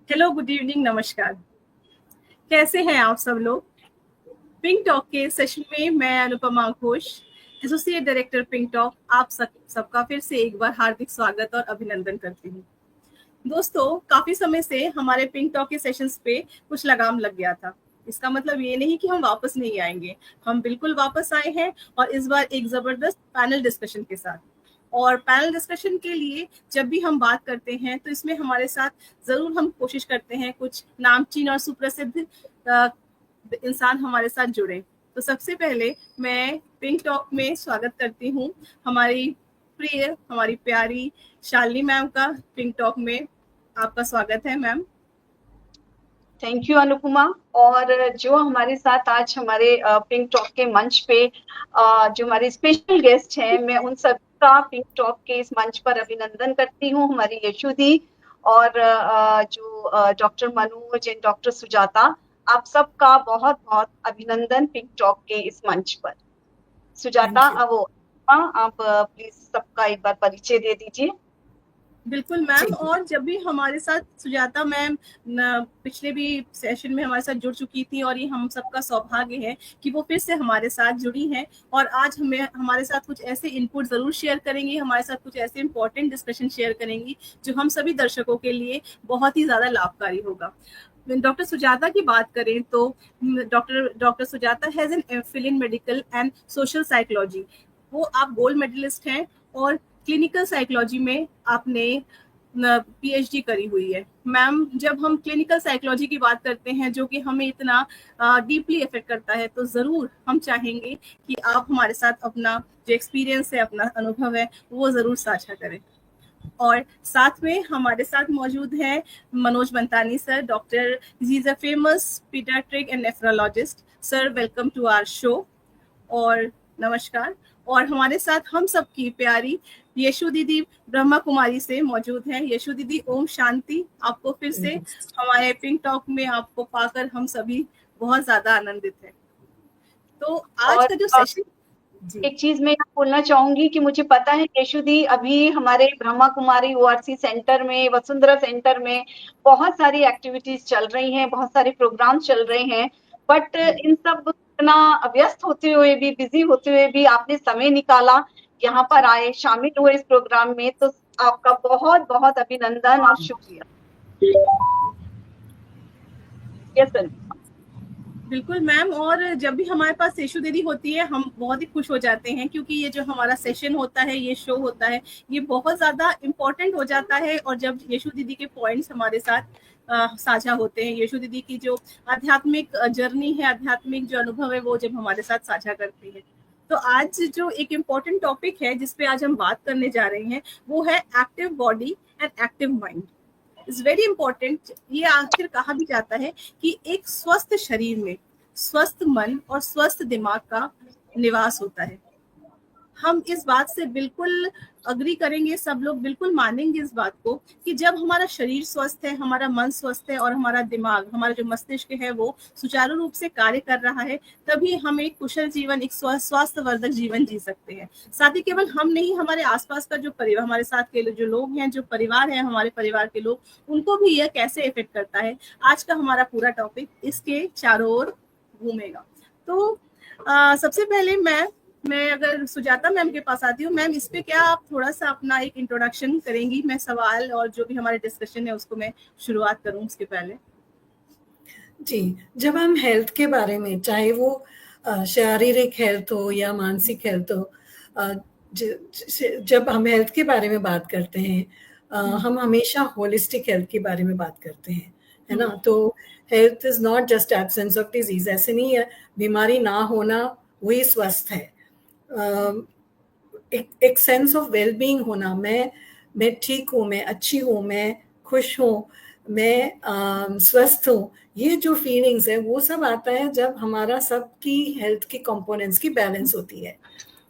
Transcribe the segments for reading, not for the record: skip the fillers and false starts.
Hello, good evening, नमस्कार। कैसे हैं आप सब लोग? पिंक टॉक के सेशन में मैं Anupama Ghosh, associate director pink talk, आप सबका फिर से एक बार हार्दिक स्वागत और अभिनंदन करती हूँ। दोस्तों, काफी समय से हमारे पिंक टॉक के सेशंस पे कुछ लगाम लग गया था। इसका मतलब ये नहीं कि हम वापस नहीं आएंगे, हम बिल्कुल वापस आए हैं, और इस बार एक जबरदस्त पैनल डिस्कशन के साथ। और पैनल डिस्कशन के लिए जब भी हम बात करते हैं तो इसमें हमारे साथ जरूर हम कोशिश करते हैं कुछ नामचीन और सुप्रसिद्ध इंसान हमारे साथ जुड़े। तो सबसे पहले मैं पिंक टॉक में स्वागत करती हूँ हमारी प्रिय, हमारी प्यारी शालिनी मैम का। पिंक टॉक में आपका स्वागत है मैम। Thank you Anupama. और जो हमारे साथ आज हमारे पिंक टॉक के मंच पे जो हमारे स्पेशल गेस्ट हैं, मैं उन सबका पिंक टॉक के इस मंच पर अभिनंदन करती हूँ। हमारी यशु दी और जो doctor Manoj and doctor Sujata, आप सबका बहुत बहुत अभिनंदन पिंक टॉक के इस मंच पर। सुजाता, आप प्लीज सबका एक बार परिचय दे दीजिए। बिल्कुल मैम। और जब भी हमारे साथ सुजाता मैम पिछले भी सेशन में हमारे साथ जुड़ चुकी थी, और ये हम सबका सौभाग्य है कि वो फिर से हमारे साथ जुड़ी हैं, और आज हमें हमारे साथ कुछ ऐसे इनपुट जरूर शेयर करेंगी, हमारे साथ कुछ ऐसे इंपॉर्टेंट डिस्कशन शेयर करेंगी जो हम सभी दर्शकों के लिए बहुत ही ज्यादा लाभकारी होगा। डॉक्टर सुजाता की बात करें तो doctor Sujata has an MPhil in medical and social psychology. वो आप गोल्ड मेडलिस्ट हैं, और क्लिनिकल साइकोलॉजी में आपने पीएचडी करी हुई है। मैम, जब हम क्लिनिकल साइकोलॉजी की बात करते हैं जो कि हमें इतना डीपली इफेक्ट करता है, तो जरूर हम चाहेंगे कि आप हमारे साथ अपना जो एक्सपीरियंस है, अपना अनुभव है, वो जरूर साझा करें। और साथ में हमारे साथ मौजूद है Manoj Mantani sir. Doctor, he is a famous paediatric and nephrologist. Sir, welcome to our show और नमस्कार। और हमारे साथ हम सबकी प्यारी यशु दीदी ब्रह्मा कुमारी से मौजूद हैं। यशु दीदी, ओम शांति। आपको फिर से हमारे पिंक टॉक में आपको पाकर हम सभी बहुत ज्यादा आनंदित हैं। तो आज का जो सेशन, एक चीज मैं बोलना चाहूंगी कि मुझे पता है यशुदी अभी हमारे ब्रह्मा कुमारी ओआरसी सेंटर में, वसुंधरा सेंटर में बहुत सारी एक्टिविटीज चल रही हैं, बहुत सारे प्रोग्राम चल रहे हैं, बट इन सब इतना व्यस्त होते हुए भी, बिजी होते हुए भी आपने समय निकाला, यहाँ पर आए, शामिल हुए इस प्रोग्राम में, तो आपका बहुत बहुत अभिनंदन और शुक्रिया। Yes sir. बिल्कुल मैम। और जब भी हमारे पास यशु दीदी होती है, हम बहुत ही खुश हो जाते हैं, क्योंकि ये जो हमारा सेशन होता है, ये शो होता है, ये बहुत ज्यादा इम्पोर्टेंट हो जाता है। और जब यशु दीदी के पॉइंट्स हमारे साथ साझा होते हैं, यशु दीदी की जो आध्यात्मिक जर्नी है, आध्यात्मिक जो अनुभव है, वो जब हमारे साथ साझा करती है, तो आज जो एक इम्पोर्टेंट टॉपिक है जिसपे आज हम बात करने जा रहे हैं, वो है active body and active mind. Is very important. ये आखिर कहा भी जाता है कि एक स्वस्थ शरीर में स्वस्थ मन और स्वस्थ दिमाग का निवास होता है। हम इस बात से बिल्कुल अग्री करेंगे, सब लोग बिल्कुल मानेंगे इस बात को कि जब हमारा शरीर स्वस्थ है, हमारा मन स्वस्थ है, और हमारा दिमाग, हमारा जो मस्तिष्क है, वो सुचारू रूप से कार्य कर रहा है, तभी हम एक कुशल जीवन, एक स्वास्थ्यवर्धक जीवन जी सकते हैं। साथ ही केवल हम नहीं, हमारे आसपास का जो परिवार, हमारे साथ के जो लोग हैं, जो परिवार है, हमारे परिवार के लोग, उनको भी यह कैसे इफेक्ट करता है, आज का हमारा पूरा टॉपिक इसके चारों ओर घूमेगा। तो सबसे पहले मैं अगर सुजाता मैम के पास आती हूँ, मैम इस पे क्या आप थोड़ा सा अपना एक इंट्रोडक्शन करेंगी? मैं सवाल और जो भी हमारे डिस्कशन है उसको मैं शुरुआत करूँ उसके पहले। जी, जब हम हेल्थ के बारे में, चाहे वो शारीरिक हेल्थ हो या मानसिक हेल्थ हो, जब हम हेल्थ के बारे में बात करते हैं, हम हमेशा होलिस्टिक हेल्थ के बारे में बात करते हैं, है ना? तो health is not just absence of disease. ऐसे नहीं है बीमारी ना होना वही स्वस्थ है। एक सेंस ऑफ वेलबींग होना, मैं ठीक हूँ, मैं अच्छी हूँ, मैं खुश हूँ, मैं स्वस्थ हूँ, ये जो फीलिंग्स है वो सब आता है जब हमारा सबकी हेल्थ की कंपोनेंट्स की बैलेंस होती है।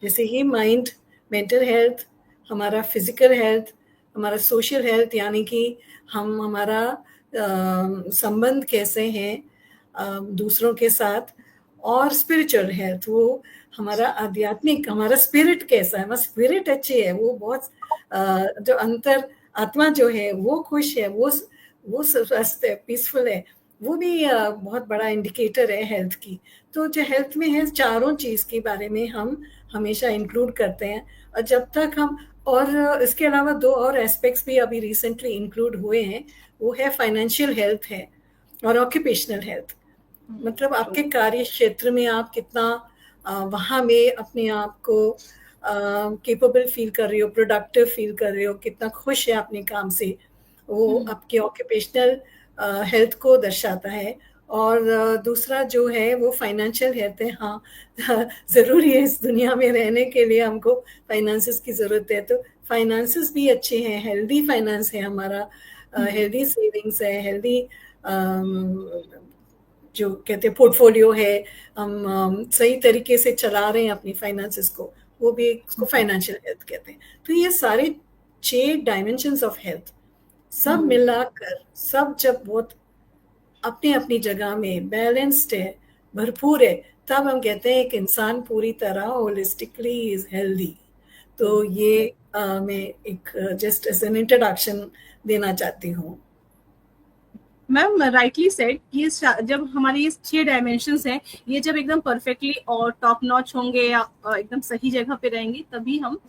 जैसे ही माइंड, मेंटल हेल्थ, हमारा फिजिकल हेल्थ, हमारा सोशल हेल्थ, यानी कि हमारा संबंध कैसे हैं दूसरों के साथ, और स्पिरिचुअल हेल्थ, वो हमारा आध्यात्मिक, हमारा स्पिरिट कैसा है, हमारा स्पिरिट अच्छी है, वो बहुत जो अंतर आत्मा जो है वो खुश है, वो स्वस्थ है, पीसफुल है, वो भी बहुत बड़ा इंडिकेटर है हेल्थ की। तो जो हेल्थ में है, चारों चीज़ के बारे में हम हमेशा इंक्लूड करते हैं। और जब तक हम, और इसके अलावा 2 और एस्पेक्ट्स भी अभी रिसेंटली इंक्लूड हुए हैं, वो है फाइनेंशियल हेल्थ है और ऑक्यूपेशनल हेल्थ। मतलब आपके कार्य क्षेत्र में आप कितना वहाँ में अपने आप को केपेबल फील कर रहे हो, प्रोडक्टिव फील कर रहे हो, कितना खुश है अपने काम से, वो आपके ऑक्यूपेशनल हेल्थ को दर्शाता है। और दूसरा जो है वो फाइनेंशियल हेल्थ है। हाँ, ज़रूरी है, इस दुनिया में रहने के लिए हमको फाइनेंसेस की ज़रूरत है, तो फाइनेंसेस भी अच्छे हैं, हेल्दी फाइनेंस है हमारा, हेल्दी सेविंग्स है, हेल्दी जो कहते हैं पोर्टफोलियो है, हम सही तरीके से चला रहे हैं अपनी फाइनेंसेस को, वो भी इसको फाइनेंशियल हेल्थ कहते हैं। तो ये सारे 6 डायमेंशंस ऑफ हेल्थ सब मिलाकर, सब जब बहुत अपनी अपनी जगह में बैलेंस्ड है, भरपूर है, तब हम कहते हैं एक इंसान पूरी तरह होलिस्टिकली इज हेल्दी। तो ये मैं एक जस्ट एज एन इंट्रोडक्शन देना चाहती हूँ। मैम राइटली सेड, ये जब हमारी ये 6 डायमेंशंस हैं, ये जब एकदम परफेक्टली और टॉप नॉच होंगे या एकदम सही जगह पे रहेंगी, तभी हम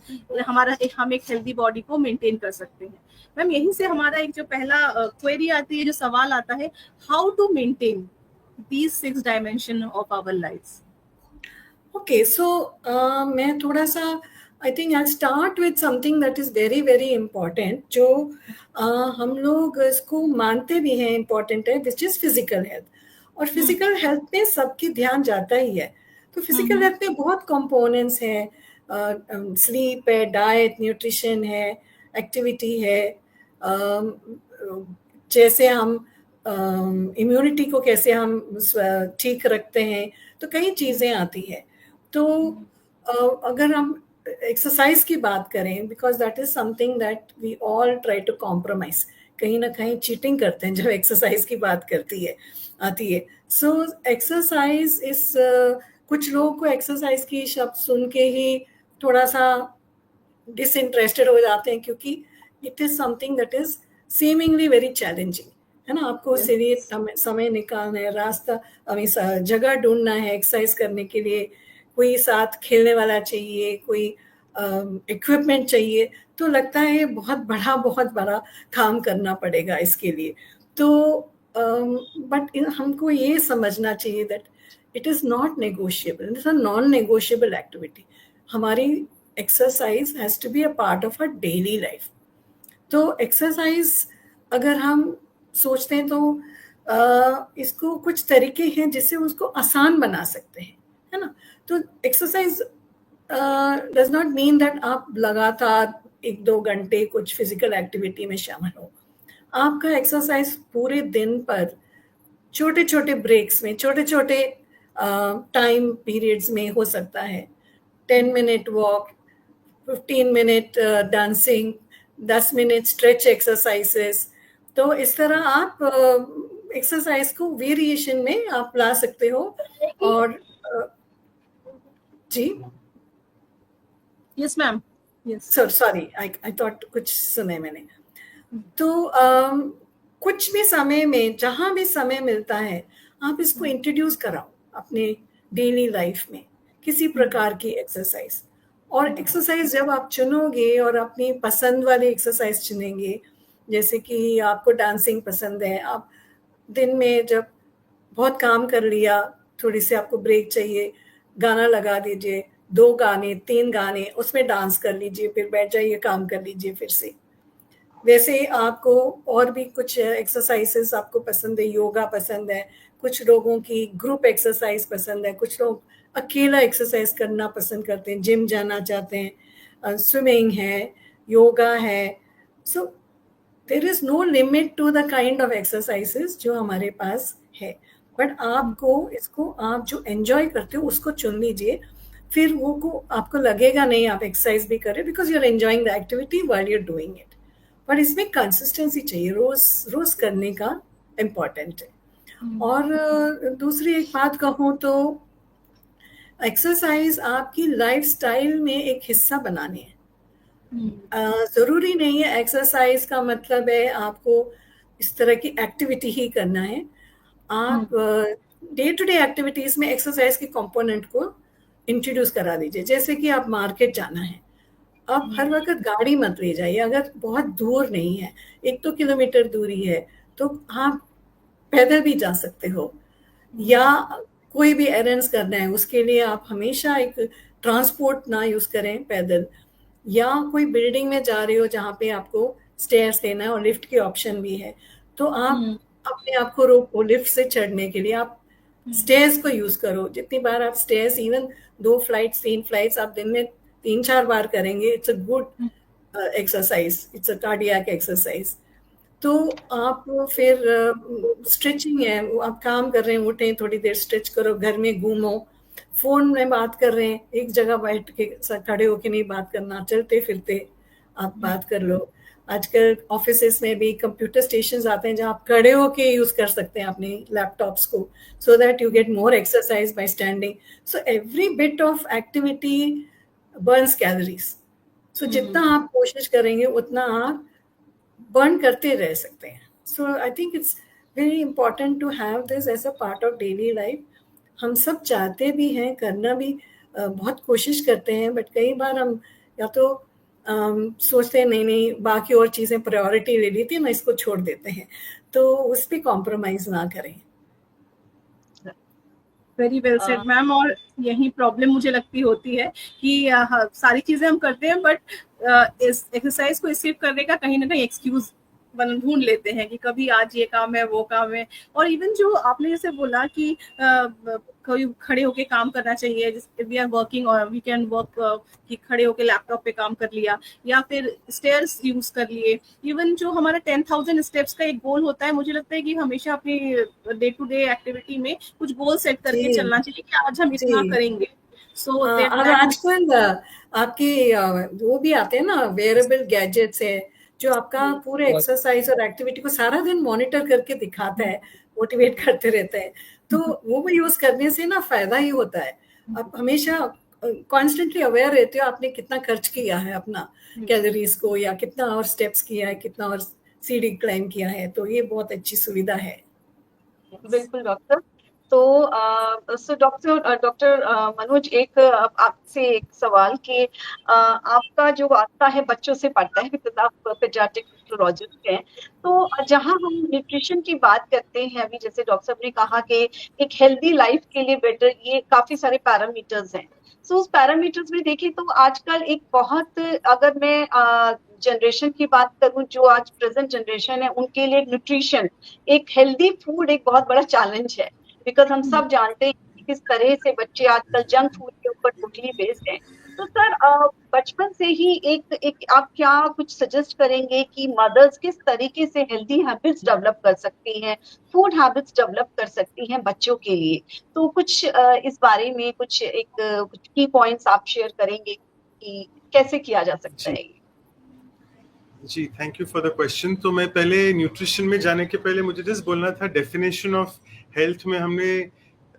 एक हेल्दी बॉडी को मेंटेन कर सकते हैं। मैम यहीं से हमारा एक जो पहला क्वेरी आती है, जो सवाल आता है, how to maintain these 6 dimension of our lives? Okay, so मैं थोड़ा सा I think I start with something that is very very important, जो हम लोग इसको मानते भी हैं इम्पॉर्टेंट है, विच इज़ फिजिकल हेल्थ। और फिजिकल हेल्थ में सबकी ध्यान जाता ही है। तो फिजिकल हेल्थ में बहुत कंपोनेंट्स हैं, स्लीप है, डाइट, न्यूट्रिशन है, एक्टिविटी है, जैसे हम इम्यूनिटी को कैसे हम ठीक रखते हैं, तो कई चीज़ें आती है। तो अगर हम एक्सरसाइज की बात करें, because that is something that we all try to compromise, कहीं ना कहीं चीटिंग करते हैं जब एक्सरसाइज की बात आती है। सो एक्सरसाइज इस कुछ लोगों को एक्सरसाइज की शब्द सुन के ही थोड़ा सा डिसइंटरेस्टेड हो जाते हैं, क्योंकि it is something that is seemingly very challenging, है ना। आपको उसके लिए समय निकालना है, रास्ता, हमें जगह ढूंढना है एक्सरसाइज करने के लिए, कोई साथ खेलने वाला चाहिए, कोई इक्विपमेंट चाहिए, तो लगता है बहुत बड़ा काम करना पड़ेगा इसके लिए। तो बट हमको ये समझना चाहिए that it is not negotiable, it's a non negotiable activity. हमारी exercise has to be a part of a daily life. तो एक्सरसाइज अगर हम सोचते हैं तो इसको कुछ तरीके हैं जिससे उसको आसान बना सकते हैं, है ना। तो exercise does not mean that आप लगातार 1-2 घंटे कुछ फिजिकल एक्टिविटी में शामिल हो। आपका एक्सरसाइज पूरे दिन पर छोटे छोटे ब्रेक्स में, छोटे छोटे टाइम पीरियड्स में हो सकता है। 10 minute walk, 15 minute dancing, 10 minute stretch exercises. तो इस तरह आप एक्सरसाइज को वेरिएशन में आप ला सकते हो। और जी yes ma'am, yes sorry, I thought कुछ सुने मैंने। तो कुछ भी समय में, जहाँ भी समय मिलता है, आप इसको इंट्रोड्यूस कराओ अपने डेली लाइफ में, किसी प्रकार की एक्सरसाइज। और एक्सरसाइज जब आप चुनोगे और अपनी पसंद वाली एक्सरसाइज चुनेंगे, जैसे कि आपको डांसिंग पसंद है, आप दिन में जब बहुत काम कर लिया, थोड़ी सी आपको ब्रेक चाहिए, गाना लगा दीजिए, 2 गाने 3 गाने, उसमें डांस कर लीजिए, फिर बैठ जाइए, काम कर लीजिए फिर से। वैसे आपको और भी कुछ एक्सरसाइजेस आपको पसंद है, योगा पसंद है, कुछ लोगों की ग्रुप एक्सरसाइज पसंद है, कुछ लोग अकेला एक्सरसाइज करना पसंद करते हैं, जिम जाना चाहते हैं, स्विमिंग है, योगा है। So there is no limit to the kind of exercises जो हमारे पास है। बट आपको इसको, आप जो एंजॉय करते हो उसको चुन लीजिए। फिर वो को आपको लगेगा नहीं आप एक्सरसाइज भी कर रहे, because you are enjoying the activity while you are doing it. पर इसमें कंसिस्टेंसी चाहिए, रोज करने का इम्पोर्टेंट है। और दूसरी एक बात कहूँ तो एक्सरसाइज आपकी लाइफस्टाइल में एक हिस्सा बनानी है। जरूरी नहीं है एक्सरसाइज का मतलब है आपको इस तरह की एक्टिविटी ही करना है। आप डे टू डे एक्टिविटीज में एक्सरसाइज के कंपोनेंट को इंट्रोड्यूस करा दीजिए। जैसे कि आप मार्केट जाना है, आप हर वक्त गाड़ी मत ले जाइए। अगर बहुत दूर नहीं है, 1-2 किलोमीटर दूरी है, तो आप पैदल भी जा सकते हो, या कोई भी एरेंड्स करना है उसके लिए आप हमेशा एक ट्रांसपोर्ट ना यूज करें पैदल, या कोई बिल्डिंग में जा रहे हो जहाँ पे आपको स्टेयर्स देना है और लिफ्ट की ऑप्शन भी है, तो आप अपने आप को रोको लिफ्ट से चढ़ने के लिए, आप स्टेयर्स को यूज करो। जितनी बार आप स्टेयर्स, इवन 2 फ्लाइट्स 3 फ्लाइट्स आप दिन में 3-4 बार करेंगे, it's a good exercise, it's a cardiac exercise. तो आप फिर स्ट्रेचिंग है, आप काम कर रहे हैं, उठें, थोड़ी देर स्ट्रेच करो, घर में घूमो। फोन में बात कर रहे हैं, एक जगह बैठ के खड़े होके नहीं बात करना, चलते फिरते आप बात कर लो। आजकल ऑफिसेस में भी कंप्यूटर स्टेशंस आते हैं जहाँ आप खड़े होके यूज कर सकते हैं अपने लैपटॉप्स को, so that you get more exercise by standing. So every bit of activity burns calories. So जितना आप कोशिश करेंगे उतना आप बर्न करते रह सकते हैं। So I think it's very important to have this as a part of daily life. हम सब चाहते भी हैं, करना भी बहुत कोशिश करते हैं, बट कई बार हम या तो सोचते हैं नहीं बाकी और चीज़ें प्रायोरिटी ले ली थी, ना इसको छोड़ देते हैं, तो उस पर कॉम्प्रोमाइज ना करें। Very well said ma'am. और यही प्रॉब्लम मुझे लगती होती है कि सारी चीजें हम करते हैं, बट इस एक्सरसाइज को स्किप करने का कहीं ना कहीं एक्सक्यूज ढूंढ लेते हैं कि कभी आज ये काम है, वो काम है। और इवन जो आपने जैसे बोला कि कोई खड़े होके काम करना चाहिए, वी आर वर्किंग और वी कैन वर्क, कि खड़े होके लैपटॉप पे काम कर लिया, या फिर स्टेयर्स यूज कर लिए। इवन जो हमारा 10,000 स्टेप्स का एक गोल होता है, मुझे लगता है कि हमेशा अपनी डे टू डे एक्टिविटी में कुछ गोल सेट करके चलना चाहिए कि आज हम इतना करेंगे। सो और आजकल आपके वो भी आते हैं ना, वेयरेबल गैजेट्स है जो आपका पूरे एक्सरसाइज और एक्टिविटी को सारा दिन मॉनिटर करके दिखाता है, मोटिवेट करते रहता है। तो वो भी यूज करने से ना फायदा ही होता है। आप हमेशा कॉन्स्टेंटली अवेयर रहते हो आपने कितना खर्च किया है अपना कैलोरीज को, या कितना और स्टेप्स किया है, कितना और सीढ़ी क्लाइम किया है। तो ये बहुत अच्छी सुविधा है। बिल्कुल डॉक्टर। तो डॉक्टर मनोज, एक आपसे एक सवाल कि आपका जो आता है बच्चों से पढ़ता है, बिकॉज आप पेडियाट्रिक न्यूरोलॉजिस्ट हैं, तो जहां हम न्यूट्रिशन की बात करते हैं, अभी जैसे डॉक्टर साहब ने कहा कि एक हेल्दी लाइफ के लिए बेटर, ये काफी सारे पैरामीटर्स हैं। सो उस पैरामीटर्स में देखें तो आजकल एक बहुत, अगर मैं जनरेशन की बात करूं, जो आज प्रेजेंट जनरेशन है, उनके लिए न्यूट्रिशन, एक हेल्दी फूड एक बहुत बड़ा चैलेंज है। बिकॉज हम सब जानते हैं कि किस तरह से बच्चे आजकल जंक फूड के ऊपर टोटली बेस्ड हैं। तो सर, बचपन से ही एक आप क्या कुछ सजेस्ट करेंगे कि मदर्स किस तरीके से हेल्दी हैबिट्स डेवलप कर सकती हैं, फूड हैबिट्स डेवलप कर सकती हैं बच्चों के लिए? तो कुछ इस बारे में कुछ की पॉइंट्स आप शेयर करेंगे कि कैसे किया जा सकता है? जी, thank you for the question. तो मैं पहले न्यूट्रिशन में जाने के पहले मुझे जस्ट बोलना था, डेफिनेशन ऑफ हेल्थ में हमने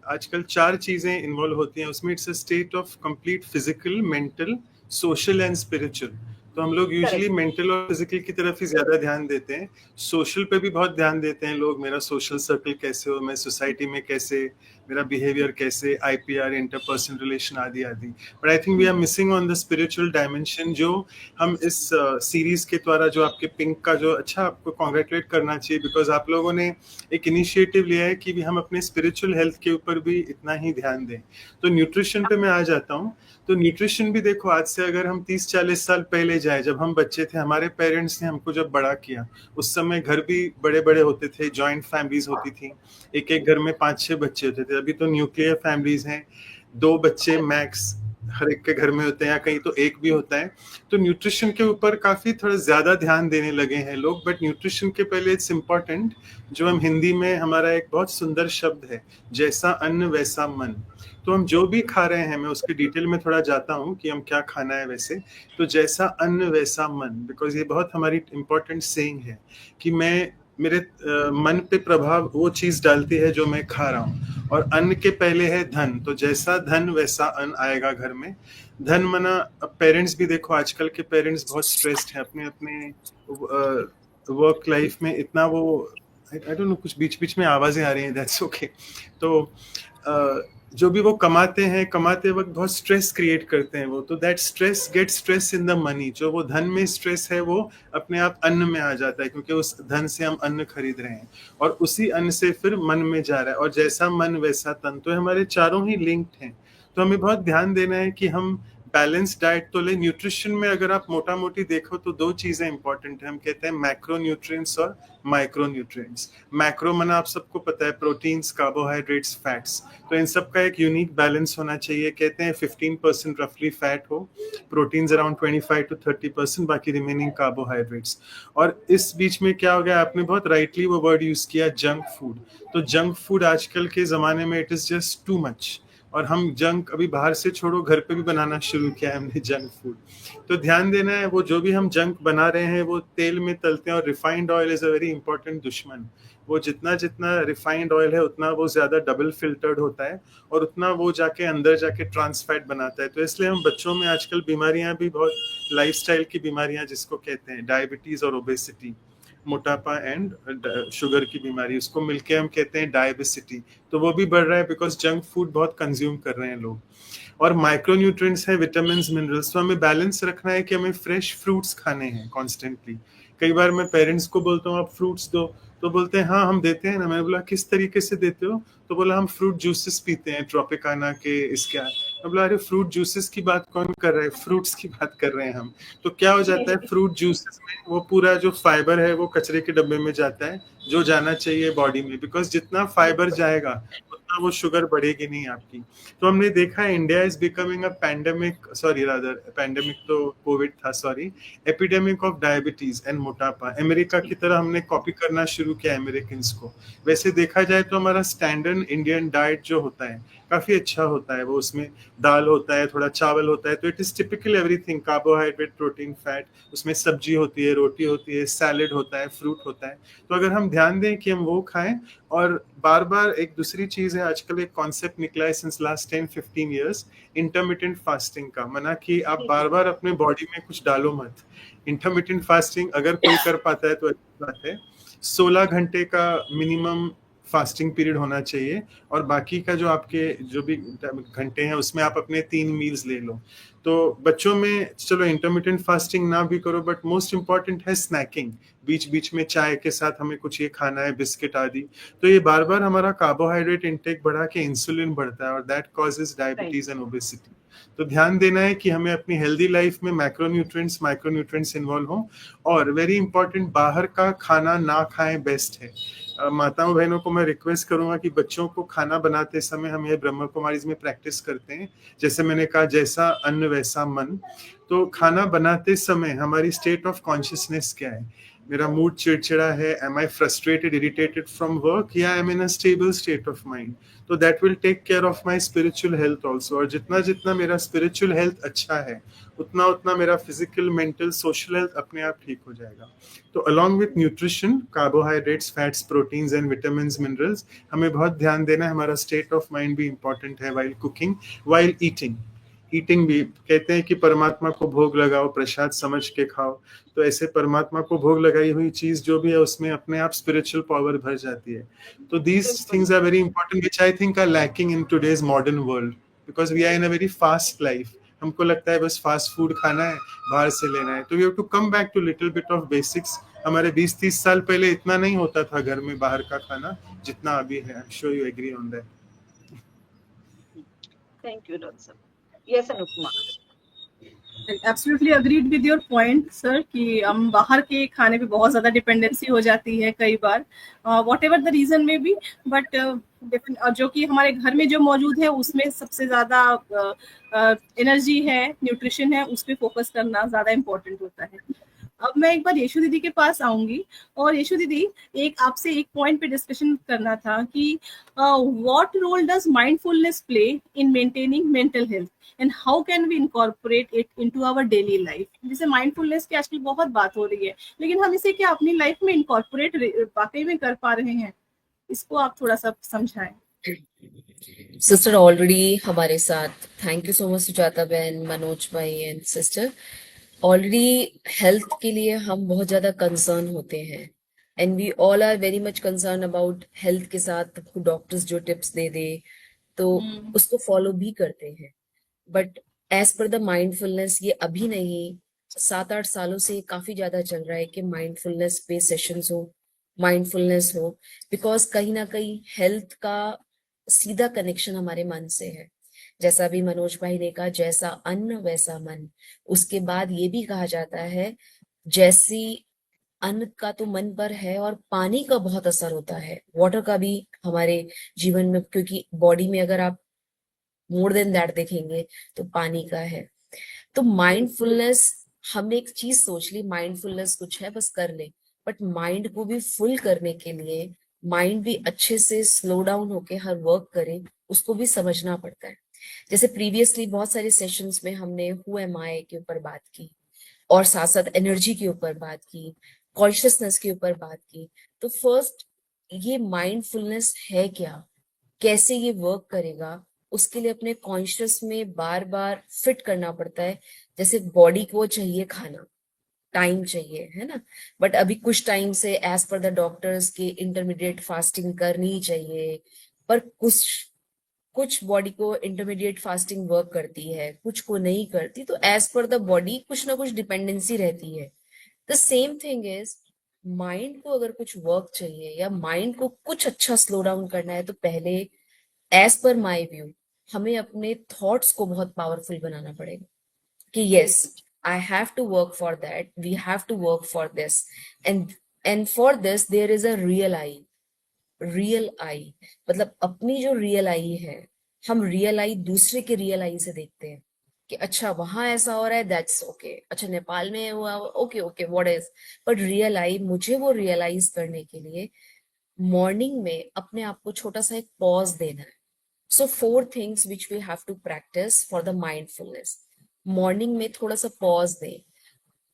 आजकल 4 चीजें इन्वॉल्व होती हैं उसमें। It's a state of complete physical, mental, social and spiritual. तो हम लोग यूजुअली मेंटल और फिजिकल की तरफ ही ज्यादा ध्यान देते हैं। सोशल पे भी बहुत ध्यान देते हैं लोग, मेरा सोशल सर्कल कैसे हो, मैं सोसाइटी में कैसे, मेरा बिहेवियर कैसे, IPR, इंटरपर्सनल रिलेशन आदि आदि। But I think we are missing on the spiritual dimension, जो हम इस सीरीज के द्वारा, जो आपके पिंक का जो, अच्छा आपको कॉन्ग्रेचुलेट करना चाहिए, बिकॉज आप लोगों ने एक इनिशिएटिव लिया है कि भी हम अपने स्पिरिचुअल हेल्थ के ऊपर भी इतना ही ध्यान दें। तो न्यूट्रिशन पे मैं आ जाता हूँ। तो न्यूट्रिशन भी देखो, आज से अगर हम 30-40 साल पहले जाए, जब हम बच्चे थे, हमारे पेरेंट्स ने हमको जब बड़ा किया, उस समय घर भी बड़े बड़े होते थे, जॉइंट फैमिलीज होती थी, एक एक घर में 5-6 बच्चे होते थे। अभी तो न्यूक्लियर फैमिलीज हैं, 2 बच्चे मैक्स हर एक के घर में होते हैं, या कहीं तो एक भी होता है। तो न्यूट्रिशन के ऊपर काफी थोड़ा ज्यादा ध्यान देने लगे हैं लोग। बट न्यूट्रिशन के पहले इट्स इम्पोर्टेंट, जो हम हिंदी में, हमारा एक बहुत सुंदर शब्द है, जैसा अन्न वैसा मन। तो हम जो भी खा रहे हैं, मैं उसके डिटेल में थोड़ा जाता हूँ कि हम क्या खाना है वैसे। तो जैसा अन्न वैसा मन, बिकॉज ये बहुत हमारी इम्पोर्टेंट सेइंग है कि मेरे मन पे प्रभाव वो चीज डालती है जो मैं खा रहा हूँ। और अन्न के पहले है धन, तो जैसा धन वैसा अन्न आएगा घर में। धन मना, अब पेरेंट्स भी देखो, आजकल के पेरेंट्स बहुत स्ट्रेस्ड हैं, अपने अपने वर्क लाइफ में इतना वो आई डोंट नो, कुछ बीच बीच में आवाजें आ रही हैं, दैट्स ओके। तो जो भी वो कमाते वक्त बहुत स्ट्रेस क्रिएट करते हैं वो, तो that stress get stress in the money. जो वो धन में स्ट्रेस है वो अपने आप अन्न में आ जाता है, क्योंकि उस धन से हम अन्न खरीद रहे हैं और उसी अन्न से फिर मन में जा रहा है, और जैसा मन वैसा तन, तो हमारे चारों ही लिंक्ड हैं। तो हमें बहुत ध्यान देना है कि हम बैलेंस डाइट तो ले। न्यूट्रिशन में अगर आप मोटा मोटी देखो तो दो चीजें इंपॉर्टेंट है, हम कहते हैं मैक्रो न्यूट्रिएंट्स और माइक्रो न्यूट्रिएंट्स। मैक्रो माना आप सबको पता है प्रोटीन्स, कार्बोहाइड्रेट्स, फैट्स, तो इन सब का एक यूनिक बैलेंस होना चाहिए। कहते हैं 15% रफली फैट हो, प्रोटीन्स अराउंड 25 to 30%, बाकी रिमेनिंग कार्बोहाइड्रेट्स। और इस बीच में क्या हो गया, आपने बहुत राइटली वो वर्ड यूज किया, जंक फूड। तो जंक फूड आजकल के जमाने में it is just too much, और हम जंक अभी बाहर से छोड़ो, घर पे भी बनाना शुरू किया है हमने जंक फूड। तो ध्यान देना है, वो जो भी हम जंक बना रहे हैं वो तेल में तलते हैं, और refined oil is a very important दुश्मन। वो जितना जितना रिफाइंड ऑयल है उतना वो ज्यादा डबल फिल्टर्ड होता है, और उतना वो जाके अंदर जाके ट्रांस फैट बनाता है। तो इसलिए हम बच्चों में आजकल बीमारियां भी बहुत, लाइफस्टाइल की बीमारियां जिसको कहते हैं डायबिटीज और ओबेसिटी, मोटापा एंड शुगर की बीमारी, उसको मिलके हम कहते हैं डायबिसिटी, तो वो भी बढ़ रहा है बिकॉज जंक फूड बहुत कंज्यूम कर रहे हैं लोग। और माइक्रो न्यूट्रिएंट्स है, विटामिन, मिनरल्स, तो हमें बैलेंस रखना है कि हमें फ्रेश फ्रूट्स खाने हैं कॉन्स्टेंटली। कई बार मैं पेरेंट्स को बोलता हूँ आप फ्रूट्स दो, तो बोलते हैं हाँ हम देते हैं ना। मैंने बोला किस तरीके से देते हो, तो बोला हम फ्रूट जूसेस पीते हैं ट्रॉपिकाना के, इसके। मैं बोला अरे फ्रूट जूसेस की बात कौन कर रहा है, फ्रूट्स की बात कर रहे हैं हम। तो क्या हो जाता है, फ्रूट जूसेस में वो पूरा जो फाइबर है वो कचरे के डब्बे में जाता है, जो जाना चाहिए बॉडी में, बिकॉज जितना फाइबर जाएगा उतना वो शुगर बढ़ेगी नहीं आपकी। तो हमने देखा है India is becoming a pandemic, sorry rather pandemic तो कोविड था, sorry, epidemic of diabetes and मोटापा। अमेरिका की तरह हमने कॉपी करना शुरू किया अमेरिकन को। वैसे देखा जाए तो हमारा स्टैंडर्ड इंडियन डाइट जो होता है काफी अच्छा होता है, वो उसमें दाल होता है, थोड़ा चावल होता है, तो it is typical everything, carbohydrate, protein, fat, उसमें सब्जी होती है, रोटी होती है, सैलेड होता है, फ्रूट होता है। तो अगर हम ध्यान दें कि हम वो खाएं, और बार बार एक दूसरी चीज है, आजकल एक कॉन्सेप्ट निकला है since last 10-15 years, intermittent fasting का। मना कि आप बार बार अपने बॉडी में कुछ डालो मत। इंटरमिटेंट फास्टिंग अगर कोई कर पाता है तो अच्छी बात है। 16 घंटे का मिनिमम फास्टिंग पीरियड होना चाहिए, और बाकी का जो आपके जो भी घंटे हैं उसमें आप अपने 3 मील्स ले लो। तो बच्चों में चलो इंटरमिटेंट फास्टिंग ना भी करो, बट मोस्ट इंपॉर्टेंट है स्नैकिंग, बीच बीच में चाय के साथ हमें कुछ ये खाना है, बिस्किट आदि। तो ये बार बार हमारा कार्बोहाइड्रेट इंटेक बढ़ा के इंसुलिन बढ़ता है, और that causes diabetes and obesity. तो ध्यान देना है कि हमें अपनी हेल्दी लाइफ में मैक्रोन्यूट्रिएंट्स, माइक्रोन्यूट्रिएंट्स इन्वॉल्व हों। और वेरी इंपॉर्टेंट, बाहर का खाना ना खाएं, बेस्ट है। माताओं बहनों को मैं रिक्वेस्ट करूंगा कि बच्चों को खाना बनाते समय हम ये ब्रह्म कुमारीज में प्रैक्टिस करते हैं, जैसे मैंने कहा जैसा अन्न वैसा मन। तो खाना बनाते समय हमारी स्टेट ऑफ कॉन्शियसनेस क्या है, मेरा मूड चिड़चिड़ा है, am I frustrated, irritated from work, या I am in a stable state of mind. तो that will take care of my spiritual health also. और जितना जितना मेरा स्पिरिचुअल हेल्थ अच्छा है उतना उतना मेरा फिजिकल, मेंटल, सोशल हेल्थ अपने आप ठीक हो जाएगा। तो along with nutrition, carbohydrates, fats, proteins and vitamin, minerals, हमें बहुत ध्यान देना है। हमारा स्टेट ऑफ माइंड भी इंपॉर्टेंट है वाइल कुकिंग, वाइल ईटिंग भी। कहते हैं कि परमात्मा को भोग लगाओ, प्रसाद समझ के खाओ। तो ऐसे परमात्मा को भोग लगाई हुई चीज जो भी है उसमें अपने आप स्पिरिचुअल पावर भर जाती है। तो these things are very important which I think are lacking in today's modern world, because we are in a very fast life. हमको लगता है बस फास्ट फूड खाना है, बाहर से लेना है। तो we have to come back to little bit of basics. हमारे 20-30 साल पहले इतना नहीं होता था घर में बाहर का खाना जितना अभी है। I am sure you agree on that. Thank you doctor साहब। Yes Anupama. Absolutely agreed with your point sir, कि हम बाहर के खाने पे बहुत ज्यादा डिपेंडेंसी हो जाती है कई बार, वॉट एवर द रीजन में भी। बट जो कि हमारे घर में जो मौजूद है उसमें सबसे ज्यादा एनर्जी है, न्यूट्रिशन है, उस पर फोकस करना ज्यादा इम्पोर्टेंट होता है। अब मैं एक बार यशु दीदी के पास आऊंगी, और यशु दीदी एक आपसे एक पॉइंट पे डिस्कशन करना था कि what role does mindfulness play in maintaining mental health and how can we incorporate it into our daily life. जैसे माइंडफुलनेस की आजकल बहुत बात हो रही है, लेकिन हम इसे क्या अपनी लाइफ में इनकॉर्पोरेट वाकई में कर पा रहे हैं? इसको आप थोड़ा सा समझाएं। सिस्टर ऑलरेडी हमारे साथ, thank you so much Sujata बहन, मनोज भाई एंड सिस्टर। ऑलरेडी हेल्थ के लिए हम बहुत ज्यादा कंसर्न होते हैं and we all are very much concern about health के साथ डॉक्टर्स जो टिप्स दे दे तो उसको फॉलो भी करते हैं, but as per the mindfulness ये अभी नहीं 7-8 सालों से काफी ज्यादा चल रहा है कि माइंडफुलनेस पे सेशंस हो, माइंडफुलनेस हो, बिकॉज कहीं ना कहीं हेल्थ का सीधा कनेक्शन हमारे मन से है। जैसा भी मनोज भाई ने कहा, जैसा अन्न वैसा मन। उसके बाद ये भी कहा जाता है जैसी अन्न का तो मन पर है और पानी का बहुत असर होता है, वाटर का भी हमारे जीवन में, क्योंकि बॉडी में अगर आप मोर देन दैट देखेंगे तो पानी का है। तो माइंडफुलनेस, हमने एक चीज सोच ली माइंडफुलनेस कुछ है बस कर ले, बट माइंड को भी फुल करने के लिए माइंड भी अच्छे से स्लो डाउन होके हर वर्क करे, उसको भी समझना पड़ता है। जैसे प्रीवियसली बहुत सारे सेशंस में हमने हु एम आई के ऊपर बात की और साथ साथ एनर्जी के ऊपर बात की, कॉन्शियसनेस के ऊपर बात की। तो फर्स्ट ये माइंडफुलनेस है क्या, कैसे ये वर्क करेगा, उसके लिए अपने कॉन्शियस में बार बार फिट करना पड़ता है। जैसे बॉडी को चाहिए खाना, टाइम चाहिए, है ना, बट अभी कुछ टाइम से एज पर द डॉक्टर्स के इंटरमीडिएट फास्टिंग करनी चाहिए, पर कुछ बॉडी को इंटरमीडिएट फास्टिंग वर्क करती है, कुछ को नहीं करती, तो एज पर द बॉडी कुछ ना कुछ डिपेंडेंसी रहती है। The same thing is mind को अगर कुछ वर्क चाहिए या माइंड को कुछ अच्छा स्लो डाउन करना है, तो पहले एज पर माई व्यू हमें अपने थॉट्स को बहुत पावरफुल बनाना पड़ेगा कि yes I have to work for that, we have to work for this, and for this there is a real I, मतलब अपनी जो रियल आई है, हम रियल आई दूसरे के रियल आई से देखते हैं कि अच्छा वहां ऐसा हो रहा है, दैट्स ओके, अच्छा नेपाल में हुआ, okay okay what is, but real I, मुझे वो रियलाइज करने के लिए मॉर्निंग में अपने आप को छोटा सा एक पॉज देना है। So 4 things which we have to practice for the mindfulness. Morning में थोड़ा सा पॉज दें।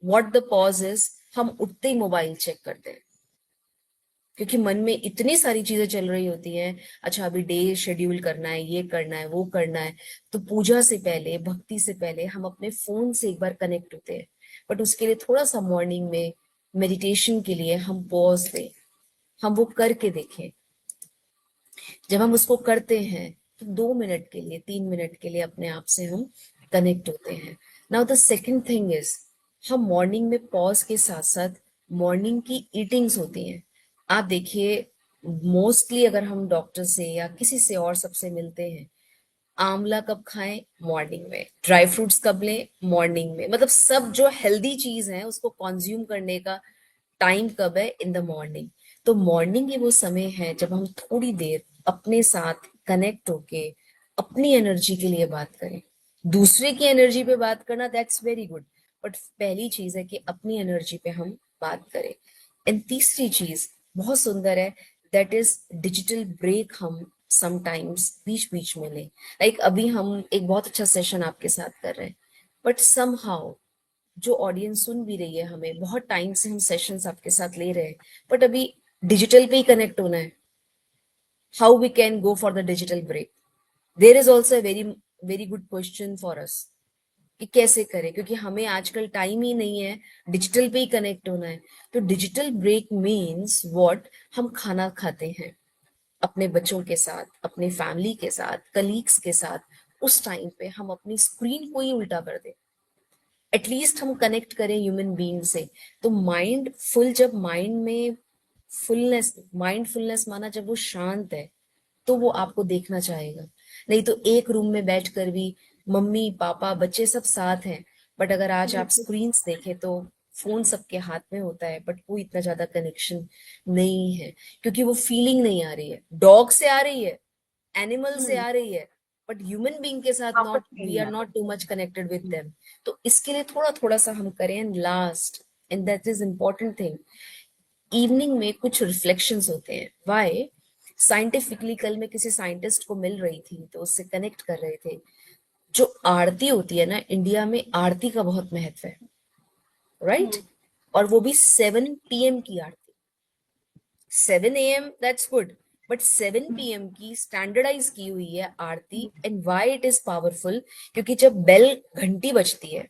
व्हाट द पॉज इज, हम उठते ही मोबाइल चेक करते हैं क्योंकि मन में इतनी सारी चीजें चल रही होती हैं। अच्छा अभी डे शेड्यूल करना है, ये करना है, वो करना है, तो पूजा से पहले, भक्ति से पहले हम अपने फोन से एक बार कनेक्ट होते हैं, बट उसके लिए थोड़ा सा मॉर्निंग में मेडिटेशन के लिए हम पॉज दें, हम वो करके देखें। जब हम उसको करते हैं तो 2 मिनट के लिए, 3 मिनट के लिए अपने आप से हम कनेक्ट होते हैं। Now the second thing is, हम मॉर्निंग में पॉज के साथ साथ मॉर्निंग की ईटिंग्स होती हैं। आप देखिए मोस्टली अगर हम डॉक्टर से या किसी से और सबसे मिलते हैं, आंवला कब खाएं, मॉर्निंग में, ड्राई फ्रूट्स कब लें, मॉर्निंग में, मतलब सब जो हेल्दी चीज है उसको कंज्यूम करने का टाइम कब है, इन द मॉर्निंग। तो मॉर्निंग ही वो समय है जब हम थोड़ी देर अपने साथ कनेक्ट होके अपनी एनर्जी के लिए बात करें। दूसरे की एनर्जी पे बात करना दैट्स वेरी गुड, बट पहली चीज है कि अपनी एनर्जी पे हम बात करें। एंड तीसरी चीज बहुत सुंदर है, दैट इज डिजिटल ब्रेक। हम समटाइम्स बीच बीच में लें, लाइक अभी हम एक बहुत अच्छा सेशन आपके साथ कर रहे हैं, बट समहाउ जो ऑडियंस सुन भी रही है, हमें बहुत टाइम से हम सेशंस आपके साथ ले रहे हैं, बट अभी डिजिटल पे ही कनेक्ट होना है। How we can go for the digital break, there is also very very good question for us कि कैसे करें, क्योंकि हमें आजकल टाइम ही नहीं है, डिजिटल पे ही कनेक्ट होना है। तो डिजिटल ब्रेक मीन्स व्हाट, हम खाना खाते हैं अपने बच्चों के साथ, अपने फैमिली के साथ, कलीग्स के साथ, उस टाइम पे हम अपनी स्क्रीन को ही उल्टा कर दें, एटलीस्ट हम कनेक्ट करें ह्यूमन बीइंग से। तो माइंड फुल, जब माइंड में फुलनेस, माइंडफुलनेस माना जब वो शांत है तो वो आपको देखना चाहेगा। नहीं तो एक रूम में बैठकर भी मम्मी पापा बच्चे सब साथ हैं, बट अगर आज आप स्क्रीन्स देखें तो फोन सबके हाथ में होता है, बट कोई इतना ज्यादा कनेक्शन नहीं है, क्योंकि वो फीलिंग नहीं आ रही है। डॉग से आ रही है, एनिमल से आ रही है, बट ह्यूमन बीइंग के साथ not, we are not too much connected with them. तो इसके लिए थोड़ा थोड़ा सा हम करें। And last, and that is important thing, evening में कुछ रिफ्लेक्शंस होते हैं। व्हाई, साइंटिफिकली कल मैं किसी साइंटिस्ट को मिल रही थी तो उससे कनेक्ट कर रहे थे। जो आरती होती है ना, इंडिया में आरती का बहुत महत्व है, राइट? और वो भी 7 PM की aarti. 7 AM that's good, but 7 PM की स्टैंडर्डाइज की हुई है aarti. And why it is powerful, क्योंकि जब बेल घंटी बजती है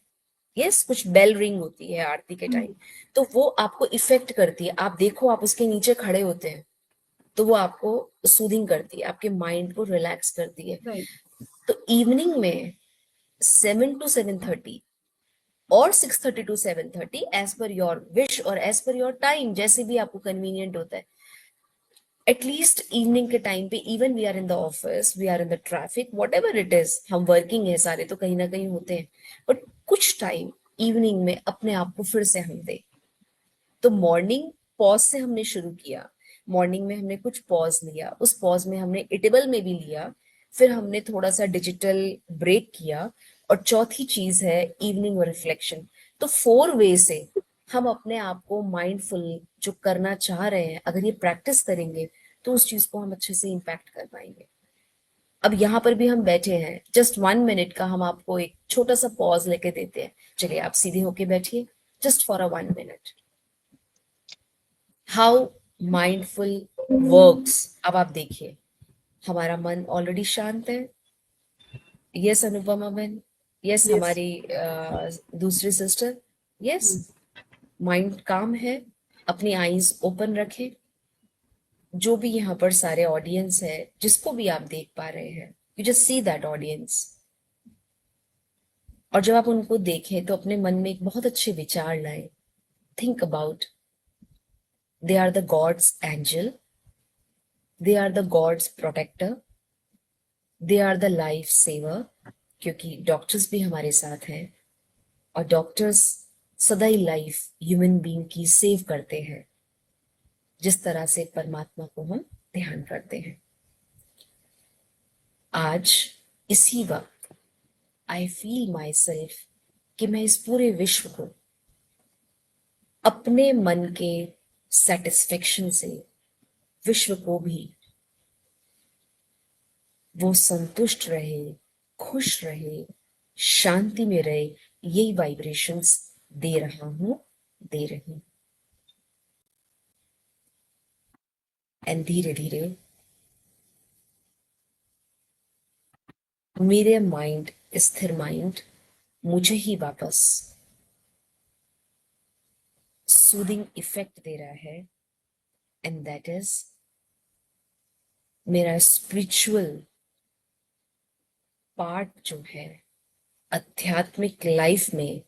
यस, कुछ बेल रिंग होती है आरती के टाइम, तो वो आपको इफेक्ट करती है। आप देखो, आप उसके नीचे खड़े होते हैं तो वो आपको सूदिंग करती है, आपके माइंड को रिलैक्स करती है। Right. तो इवनिंग में 7 to 7:30 और 6:30 to 7:30 as per your wish और एज पर योर टाइम, जैसे भी आपको कन्वीनियंट होता है। एटलीस्ट इवनिंग के टाइम पे, even we are in the office, we are in the traffic, whatever it is, हम वर्किंग है सारे तो कहीं ना कहीं होते हैं, बट कुछ टाइम इवनिंग में अपने आप को फिर से हम दें। तो मॉर्निंग पॉज से हमने शुरू किया, मॉर्निंग में हमने कुछ पॉज लिया, उस पॉज में हमने इटेबल में भी लिया, फिर हमने थोड़ा सा डिजिटल ब्रेक किया, और चौथी चीज है इवनिंग रिफ्लेक्शन। तो 4 वे से हम अपने आप को माइंडफुल जो करना चाह रहे हैं, अगर ये प्रैक्टिस करेंगे तो उस चीज को हम अच्छे से इम्पैक्ट कर पाएंगे। अब यहाँ पर भी हम बैठे हैं, जस्ट 1 मिनट का हम आपको एक छोटा सा पॉज लेके देते हैं। चलिए आप सीधे होके बैठिए, just for a 1 minute. How mindful works. अब आप देखिए, हमारा मन ऑलरेडी शांत है। यस अनुपमा बहन, यस Yes. हमारी दूसरी सिस्टर, यस माइंड काम है। अपनी आईज ओपन रखें। जो भी यहाँ पर सारे ऑडियंस है, जिसको भी आप देख पा रहे हैं, you just see that audience. और जब आप उनको देखें तो अपने मन में एक बहुत अच्छे विचार लाएं। Think about, they are the God's angel, they are the God's protector, they are the life saver, क्योंकि डॉक्टर्स भी हमारे साथ हैं, और डॉक्टर्स सदा ही लाइफ ह्यूमन बीइंग की सेव करते हैं, जिस तरह से परमात्मा को हम ध्यान करते हैं। आज इसी वक्त आई फील माई सेल्फ कि मैं इस पूरे विश्व को अपने मन के सेटिस्फेक्शन से, विश्व को भी वो संतुष्ट रहे, खुश रहे, शांति में रहे, यही वाइब्रेशंस दे रहा हूं, दे रही हूं। एंड धीरे धीरे मेरे माइंड, स्थिर माइंड मुझे ही वापस सूदिंग इफेक्ट दे रहा है, एंड दैट इज मेरा स्पिरिचुअल पार्ट जो है, आध्यात्मिक लाइफ में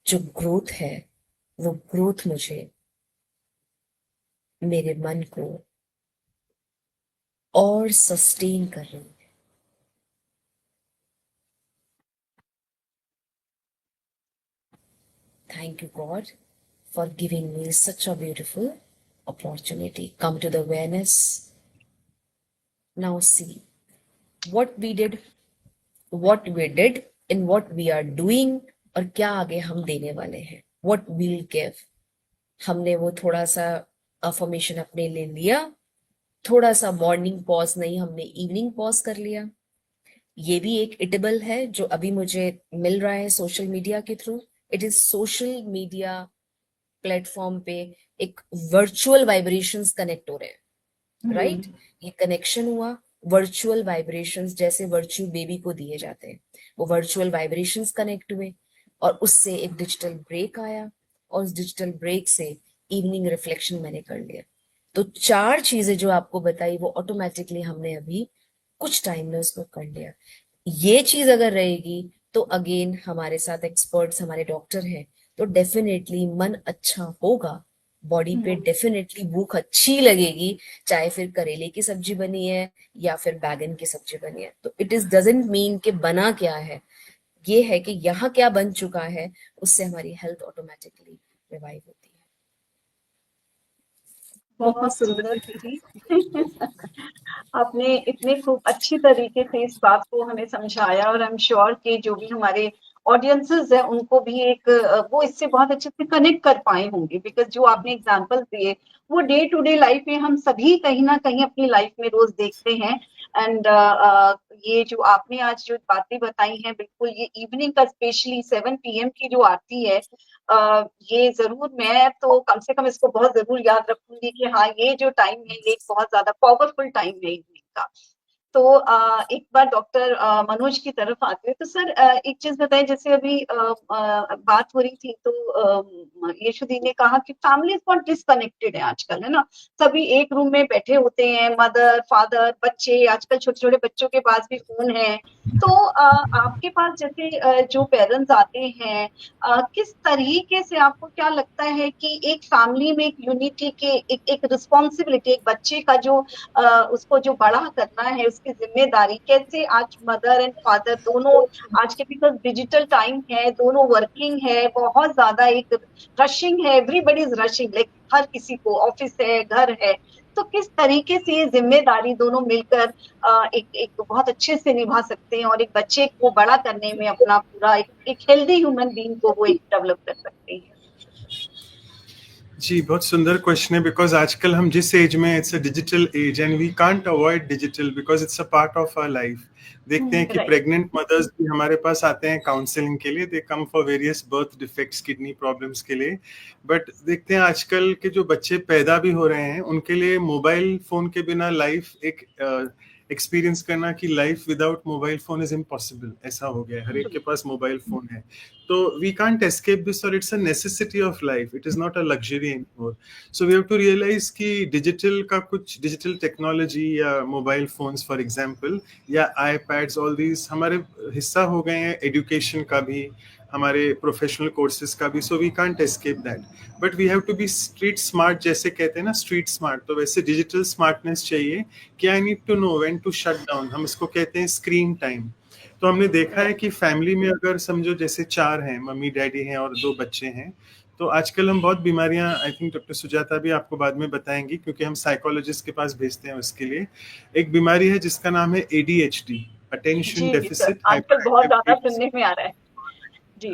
जो ग्रोथ है, वो ग्रोथ मुझे मेरे मन को और सस्टेन कर रही है। Thank you, God, for giving me such a beautiful opportunity. Come to the awareness. Now see what we did, and what we are doing, और क्या आगे हम देने वाले हैं। What we'll give. हमने वो थोड़ा सा अफर्मेशन अपने ले लिया, थोड़ा सा मॉर्निंग पॉज नहीं, हमने इवनिंग पॉज कर लिया। ये भी एक इटेबल है जो अभी मुझे मिल रहा है सोशल मीडिया के through. It is social media platform पे एक वर्चुअल वाइब्रेशंस कनेक्ट हो रहे हैं, राइट? ये कनेक्शन हुआ, वर्चुअल वाइब्रेशंस जैसे वर्चुअल बेबी को दिए जाते हैं, वो वर्चुअल वाइब्रेशंस कनेक्ट हुए, और उससे एक डिजिटल ब्रेक आया, और उस डिजिटल ब्रेक से इवनिंग रिफ्लेक्शन मैंने कर लिया। तो 4 चीजें जो आपको बताई वो ऑटोमेटिकली हमने अभी कुछ टाइम में उसको कर लिया। ये चीज अगर रहेगी तो अगेन हमारे साथ एक्सपर्ट्स, हमारे डॉक्टर हैं, तो डेफिनेटली मन अच्छा होगा, बॉडी पे डेफिनेटली भूख अच्छी लगेगी, चाहे फिर करेले की सब्जी बनी है या फिर बैगन की सब्जी बनी है। तो इट इज डजंट मीन कि बना क्या है, ये है कि यहाँ क्या बन चुका है, उससे हमारी हेल्थ ऑटोमेटिकली रिवाइव होती है। बहुत सुंदर दीदी। आपने इतने खूब अच्छी तरीके से इस बात को हमें समझाया, और आई एम श्योर कि जो भी हमारे ऑडियंसेस है उनको भी एक वो इससे बहुत अच्छे से कनेक्ट कर पाए होंगे, बिकॉज जो आपने एग्जांपल दिए वो डे टू डे लाइफ में हम सभी कहीं ना कहीं अपनी लाइफ में रोज देखते हैं। एंड ये जो आपने आज जो बातें बताई हैं, बिल्कुल ये इवनिंग का स्पेशली 7 PM की जो आती है, ये जरूर मैं तो कम से कम इसको बहुत जरूर याद रखूंगी कि हाँ, ये जो टाइम है ये एक बहुत ज्यादा पावरफुल टाइम है इवनिंग का। तो एक बार डॉक्टर मनोज की तरफ आते हैं। तो सर एक चीज बताएं, जैसे अभी बात हो रही थी तो यशोदी ने कहा कि फैमिली बहुत डिस्कनेक्टेड है आजकल, है ना। सभी एक रूम में बैठे होते हैं, मदर फादर बच्चे, आजकल छोटे छोटे बच्चों के पास भी फोन है। तो आपके पास जैसे जो पेरेंट्स आते हैं, किस तरीके से आपको क्या लगता है कि एक फैमिली में एक यूनिटी के एक रिस्पॉन्सिबिलिटी, एक बच्चे का जो उसको जो बड़ा करना है, उसकी जिम्मेदारी कैसे आज मदर एंड फादर दोनों, आज के बिकॉज डिजिटल टाइम है, दोनों वर्किंग है, बहुत ज्यादा एक रशिंग है, एवरीबडी इज रशिंग, लाइक हर किसी को ऑफिस है, घर है। तो किस तरीके से ये जिम्मेदारी दोनों मिलकर एक बहुत अच्छे से निभा सकते हैं और एक बच्चे को बड़ा करने में अपना पूरा एक हेल्दी ह्यूमन बीइंग को वो एक डेवलप कर सकते हैं। जी, बहुत सुंदर क्वेश्चन है, बिकॉज आजकल हम जिस एज में, it's a digital age and we can't avoid digital because it's a part of our life. देखते हैं कि Right. प्रेग्नेंट मदर्स भी हमारे पास आते हैं काउंसलिंग के लिए, they come for various birth defects, kidney problems के लिए। बट देखते हैं आजकल के जो बच्चे पैदा भी हो रहे हैं, उनके लिए मोबाइल फोन के बिना लाइफ एक एक्सपीरियंस करना कि life without mobile phone is impossible, ऐसा हो गया है। हर एक के पास मोबाइल फोन है, तो वी कांट एस्केप दिस, और it's a necessity of life, it is not a luxury anymore. So we have to realise कि डिजिटल का कुछ, डिजिटल टेक्नोलॉजी या मोबाइल फोन्स फॉर एग्जांपल या आईपैड्स, ऑल दीज हमारे हिस्सा हो गए हैं एजुकेशन का भी, हमारे प्रोफेशनल कोर्सेज का भी। So we can't escape that, but we have to be street smart, जैसे कहते हैं ना स्ट्रीट स्मार्ट, तो वैसे डिजिटल स्मार्टनेस चाहिए कि I need to know when to shut down. हम इसको कहते हैं स्क्रीन टाइम। तो हमने देखा है कि फैमिली में अगर समझो जैसे 4 हैं, मम्मी डैडी हैं और 2 बच्चे हैं, तो आजकल हम बहुत बीमारियां, आई थिंक डॉक्टर सुजाता भी आपको बाद में बताएंगी क्योंकि हम साइकोलॉजिस्ट के पास भेजते हैं उसके लिए। एक बीमारी है जिसका नाम है ADHD, अटेंशन डेफिसिट आजकल बहुत ज्यादा सुनने में आ रहा है जी।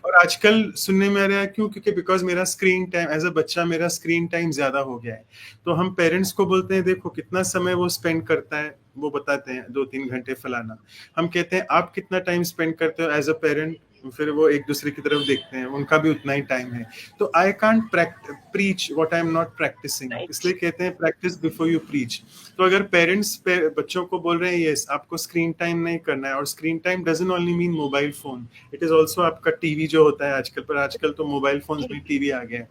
और आजकल सुनने में आ रहा है क्यों? क्योंकि बिकॉज मेरा स्क्रीन टाइम, एज अ बच्चा मेरा स्क्रीन टाइम ज्यादा हो गया है। तो हम पेरेंट्स को बोलते हैं देखो कितना समय वो स्पेंड करता है, वो बताते हैं 2-3 घंटे फलाना। हम कहते हैं आप कितना टाइम स्पेंड करते हो एज अ पेरेंट, फिर वो एक दूसरे की तरफ देखते हैं, उनका भी उतना ही टाइम है। तो I can't preach what I am not practising, इसलिए कहते हैं प्रैक्टिस बिफोर यू प्रीच। तो अगर पेरेंट्स बच्चों को बोल रहे हैं यस आपको स्क्रीन टाइम नहीं करना है, और screen time doesn't only mean mobile phone, it is also आपका टीवी जो होता है आजकल, पर आजकल तो मोबाइल फोन में टीवी आ गया है।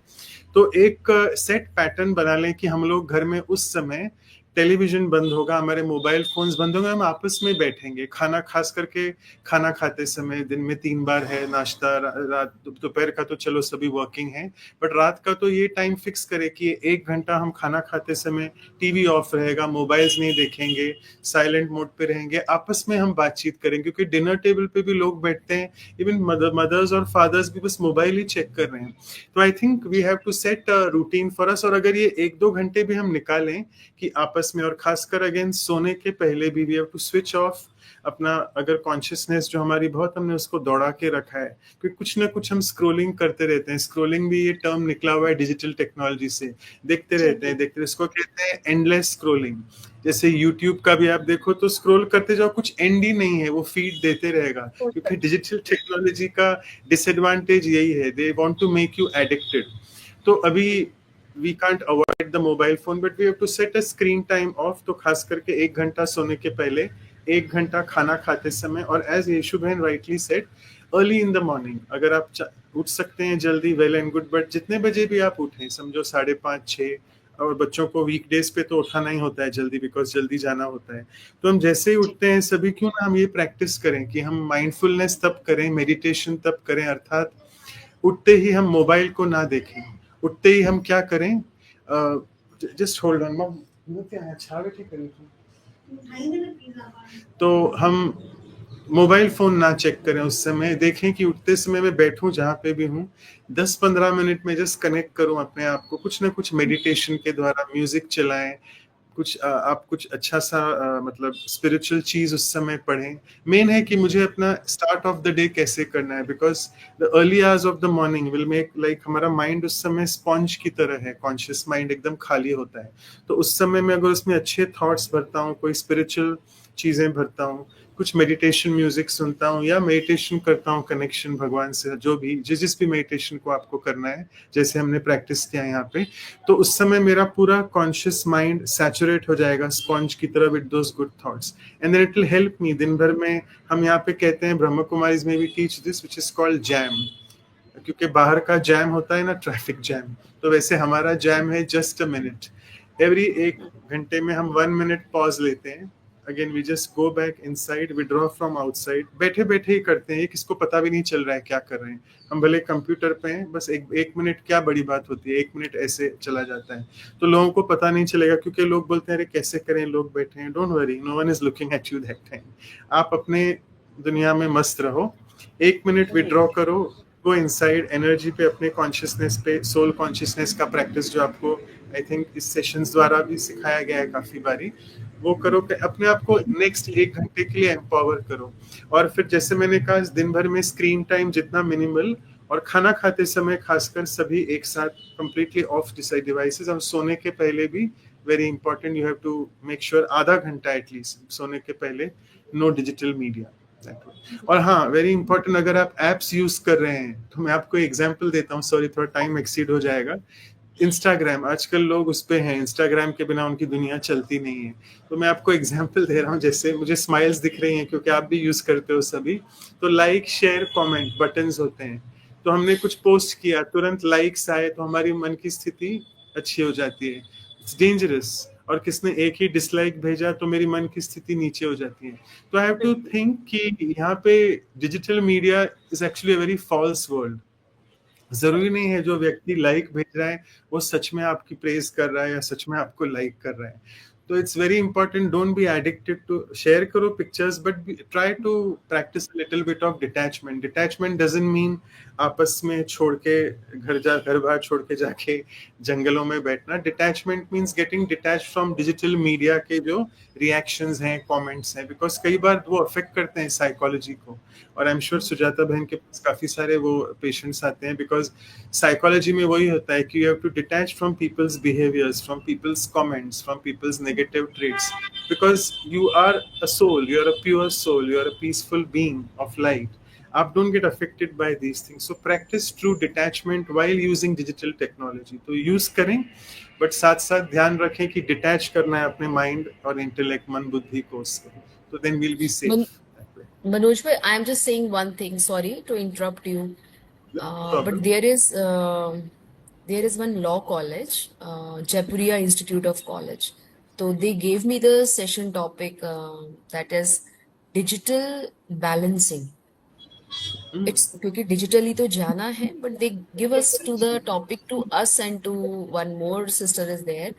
तो एक सेट पैटर्न बना लें कि हम लोग घर में उस समय टेलीविजन बंद होगा, हमारे मोबाइल फोन्स बंद होंगे, हम आपस में बैठेंगे खाना, खास करके खाना खाते समय। दिन में 3 बार है नाश्ता, रात दोपहर का तो चलो सभी वर्किंग है, बट रात का तो ये टाइम फिक्स करे कि 1 घंटा हम खाना खाते समय टीवी ऑफ रहेगा, मोबाइल्स नहीं देखेंगे, साइलेंट मोड पे रहेंगे, आपस में हम बातचीत करेंगे। क्योंकि डिनर टेबल पे भी लोग बैठते हैं, इवन मदर्स और फादर्स भी बस मोबाइल ही चेक कर रहे हैं। तो I think we have to set a routine for us, और अगर ये 1-2 घंटे भी हम निकालें कि आपस में, और खासकर अगेन सोने के पहले भी we have to switch off अपना, अगर कॉन्शियसनेस जो हमारी बहुत हमने उसको दौड़ा के रखा है, क्योंकि कुछ ना कुछ हम स्क्रोलिंग करते रहते हैं। स्क्रोलिंग भी ये टर्म निकला हुआ है डिजिटल टेक्नोलॉजी से, देखते रहते हैं, इसको कहते हैं एंडलेस स्क्रोलिंग। जैसे यूट्यूब का भी आप देखो तो स्क्रोल करते जाओ, कुछ एंड ही नहीं है, वो फीड देते रहेगा। क्योंकि डिजिटल टेक्नोलॉजी का डिसएडवांटेज यही है, they want to make you addicted. तो अभी we can't avoid the mobile phone, but we have to set a screen time off। तो खास करके 1 घंटा सोने के पहले, 1 घंटा खाना खाते समय, और एज यशु बहन rightly said early in the morning, अगर आप उठ सकते हैं जल्दी, वेल एंड गुड, बट जितने बजे भी आप उठें, समझो 5:30-6, और बच्चों को वीकडेज पे तो उठाना ही होता है जल्दी, बिकॉज जल्दी जाना होता है। तो हम जैसे ही उठते हैं सभी, क्यों ना हम ये प्रैक्टिस करें कि हम माइंडफुलनेस तब करें, मेडिटेशन तब करें, अर्थात उठते ही हम मोबाइल को ना देखें। उठते ही हम क्या करें, जस्ट होल्ड ऑन, तो हम मोबाइल फोन ना चेक करें उस समय। देखें कि उठते समय मैं बैठूं जहां पे भी हूं, 10-15 मिनट में जस्ट कनेक्ट करूं अपने आप को, कुछ ना कुछ मेडिटेशन के द्वारा, म्यूजिक चलाएं, कुछ आप कुछ अच्छा सा मतलब स्पिरिचुअल चीज उस समय पढ़ें। मेन है कि मुझे अपना स्टार्ट ऑफ द डे कैसे करना है, because the early hours of the morning will make, like हमारा माइंड उस समय स्पॉन्ज की तरह है, कॉन्शियस माइंड एकदम खाली होता है। तो उस समय में अगर उसमें अच्छे थॉट्स भरता हूँ, कोई स्पिरिचुअल चीजें भरता हूँ, कुछ मेडिटेशन म्यूजिक सुनता हूँ या मेडिटेशन करता हूँ कनेक्शन भगवान से, जो भी जिस भी मेडिटेशन को आपको करना है, जैसे हमने प्रैक्टिस किया यहाँ पे, तो उस समय मेरा पूरा कॉन्शियस माइंड सैचुरेट हो जाएगा स्पॉन्ज की तरह with those good thoughts, and then it will help me दिन भर में। हम यहाँ पे कहते हैं ब्रह्म कुमारीज में भी teach this which is called jam, क्योंकि बाहर का जैम होता है ना ट्रैफिक जैम, तो वैसे हमारा जैम है जस्ट अ मिनट। एवरी 1 घंटे में हम 1 मिनट पॉज लेते हैं, again we just go back inside, withdraw from outside, बैठे बैठे ही करते हैं, किसको पता भी नहीं चल रहा है क्या कर रहे हैं। हम भले कंप्यूटर पे हैं, बस एक मिनट क्या बड़ी बात होती है, 1 मिनट ऐसे चला जाता है, तो लोगों को पता नहीं चलेगा, क्योंकि लोग बोलते हैं अरे कैसे करें, लोग बैठे हैं। Don't worry, no one is looking at you that time. आप अपने दुनिया में मस्त रहो, 1 मिनट विड्रॉ करो, गो इनसाइड, एनर्जी पे, अपने कॉन्शियसनेस पे, सोल कॉन्शियसनेस का प्रैक्टिस जो आपको आई थिंक इस सेशंस द्वारा भी सिखाया गया है काफी बारी, वो करो, अपने आप को नेक्स्ट 1 घंटे के लिए एम्पावर करो। और फिर जैसे मैंने कहा, दिन भर में स्क्रीन टाइम जितना मिनिमल, और खाना खाते समय खासकर सभी एक साथ कंप्लीटली ऑफ डिवाइसेस, और सोने के पहले भी very important, you have to make sure आधा घंटा एटलीस्ट सोने के पहले नो डिजिटल मीडिया। और हाँ, वेरी इंपॉर्टेंट, अगर आप एप्स यूज कर रहे हैं तो मैं आपको एग्जांपल देता हूँ, सॉरी थोड़ा टाइम एक्सीड हो जाएगा। इंस्टाग्राम, आजकल लोग उस पे हैं, इंस्टाग्राम के बिना उनकी दुनिया चलती नहीं है। तो मैं आपको एग्जांपल दे रहा हूँ, जैसे मुझे स्माइल्स दिख रही हैं क्योंकि आप भी यूज करते हो सभी, तो लाइक शेयर कमेंट बटन्स होते हैं, तो हमने कुछ पोस्ट किया, तुरंत लाइक्स आए, तो हमारी मन की स्थिति अच्छी हो जाती है। It's dangerous. और किसने एक ही डिसलाइक भेजा तो मेरी मन की स्थिति नीचे हो जाती है। तो आई हैव टू थिंक कि यहाँ पे digital media is actually a very false world. जरूरी नहीं है जो व्यक्ति लाइक भेज रहा है वो सच में आपकी प्रेज कर रहा है या सच में आपको लाइक कर रहा है। तो it's very important, don't be addicted to, share करो pictures but try to practise little bit of detachment. Detachment doesn't mean आपस में छोड़ के घर बार छोड़ के जाके जंगलों में बैठना। Detachment means getting detach from digital media के जो रिएक्शंस हैं, कमेंट्स हैं, बिकॉज कई बार वो अफेक्ट करते हैं साइकोलॉजी को। और आई एम श्योर सुजाता बहन के पास काफी सारे वो पेशेंट्स आते हैं, बिकॉज साइकोलॉजी में वही होता है कि you have to detach from people's behaviours, from people's comments, from people's negative traits, because you are a soul, you are a pure soul, you are a peaceful being of light. आप don't get affected by these things, so practice true detachment while using digital technology। तो use करें but साथ साथ ध्यान रखें कि detach करना है अपने माइंड और इंटेलेक्ट, मन बुद्धि को उससे, तो then we'll be safe। Manoj bhai, I am just saying one thing. Sorry to interrupt you, but there is one law college, Jaipuria Institute of College. So they gave me the session topic that is digital balancing. It's क्योंकि digitally तो जाना है, but they give us to the topic to us and to one more sister is there.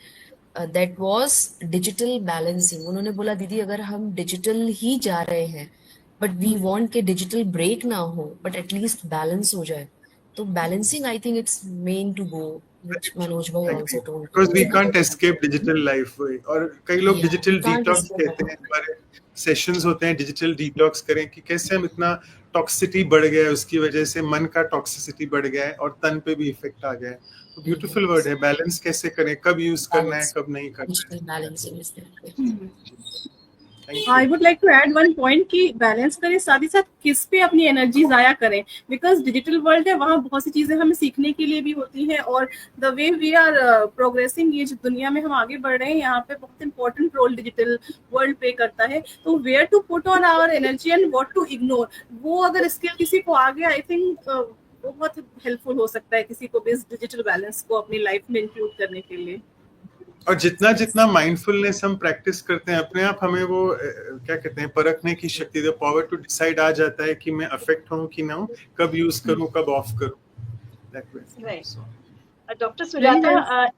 That was digital balancing. उन्होंने बोला दीदी अगर हम digital ही जा रहे हैं but we want के digital break ना हो but at least balance हो जाए, तो balancing I think it's main to go, which Manoj bhai also told. Because we can't escape digital life। और कई लोग Yeah, digital can't detox escape कहते it. हैं, हमारे सेशंस होते हैं डिजिटल डिटॉक्स करें, कि कैसे हम इतना टॉक्सिसिटी बढ़ गया है, उसकी वजह से मन का टॉक्सिसिटी बढ़ गया है और तन पे भी इफेक्ट आ गया है। तो ब्यूटीफुल वर्ड है, बैलेंस कैसे करें, कब यूज करना है, Balance. कब नहीं करना Digital balancing is there. है। I would like to add one point कि बैलेंस करें, साथ ही साथ किस पे अपनी एनर्जी जाया करें, बिकॉज डिजिटल वर्ल्ड है, वहाँ बहुत सी चीजें हमें सीखने के लिए भी होती हैं, और the way we are progressing, ये जो दुनिया में हम आगे बढ़ रहे हैं, यहाँ पे बहुत important role digital world play करता है। तो where to put on our energy and what to ignore, वो अगर स्किल किसी को आ गया, आई थिंक वो बहुत हेल्पफुल हो सकता है किसी को भी इस डिजिटल बैलेंस को अपनी लाइफ में इंक्लूड करने के लिए। और जितना जितना माइंडफुलनेस हम प्रैक्टिस करते हैं, अपने आप हमें वो क्या कहते हैं, परखने की शक्ति, द पावर टू डिसाइड आ जाता है कि मैं अफेक्ट हूँ कि ना हूँ, कब यूज करूँ, कब ऑफ करूँ। राइट। डॉक्टर सुजाता,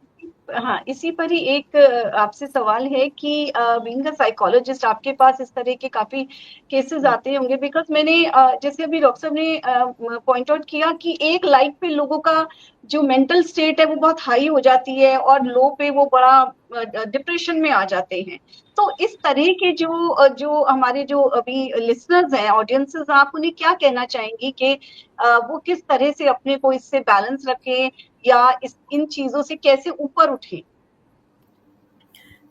हाँ, इसी पर ही एक आपसे सवाल है कि बीइंग अ साइकोलॉजिस्ट आपके पास इस तरह के काफी केसेस आते होंगे, बिकॉज मैंने जैसे अभी डॉक्टर साहब ने पॉइंट आउट किया कि एक लाइक पे लोगों का जो मेंटल स्टेट है वो बहुत हाई हो जाती है और लो पे वो बड़ा डिप्रेशन में आ जाते हैं। तो इस तरह के जो हमारे जो अभी लिसनर्स हैं, ऑडियंसेस, आप उन्हें क्या कहना चाहेंगी कि वो किस तरह से अपने को इससे बैलेंस रखें या इन चीजों से कैसे ऊपर उठें?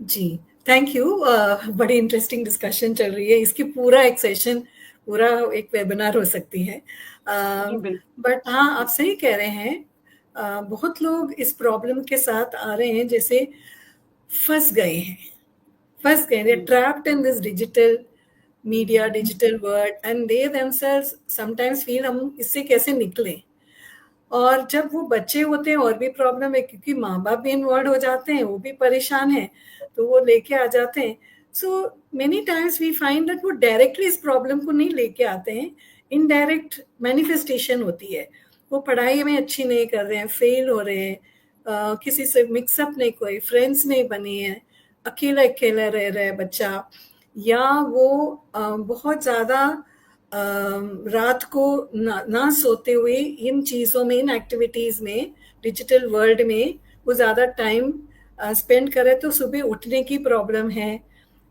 जी, थैंक यू। बड़ी इंटरेस्टिंग डिस्कशन चल रही है, इसकी पूरा एक सेशन, पूरा एक वेबिनार हो सकती है। बट हाँ, आप सही कह रहे हैं। बहुत लोग इस प्रॉब्लम के साथ आ रहे हैं, जैसे फंस गए हैं, they're trapped in this digital media, digital world, and they themselves sometimes feel हम इससे कैसे निकलें। और जब वो बच्चे होते हैं और भी प्रॉब्लम है, क्योंकि माँ बाप भी इन्वॉल्व हो जाते हैं, वो भी परेशान है, तो वो लेके आ जाते हैं। So many times we find that वो डायरेक्टली इस प्रॉब्लम को नहीं लेके आते हैं, इनडायरेक्ट मैनिफेस्टेशन होती है। वो पढ़ाई में अच्छी नहीं कर रहे हैं, फेल हो रहे हैं, किसी से मिक्सअप नहीं, कोई फ्रेंड्स नहीं बनी है, अकेला अकेला रह रहा है बच्चा, या वो बहुत ज़्यादा रात को ना सोते हुए इन चीज़ों में, इन एक्टिविटीज़ में, डिजिटल वर्ल्ड में वो ज़्यादा टाइम स्पेंड करे, तो सुबह उठने की प्रॉब्लम है,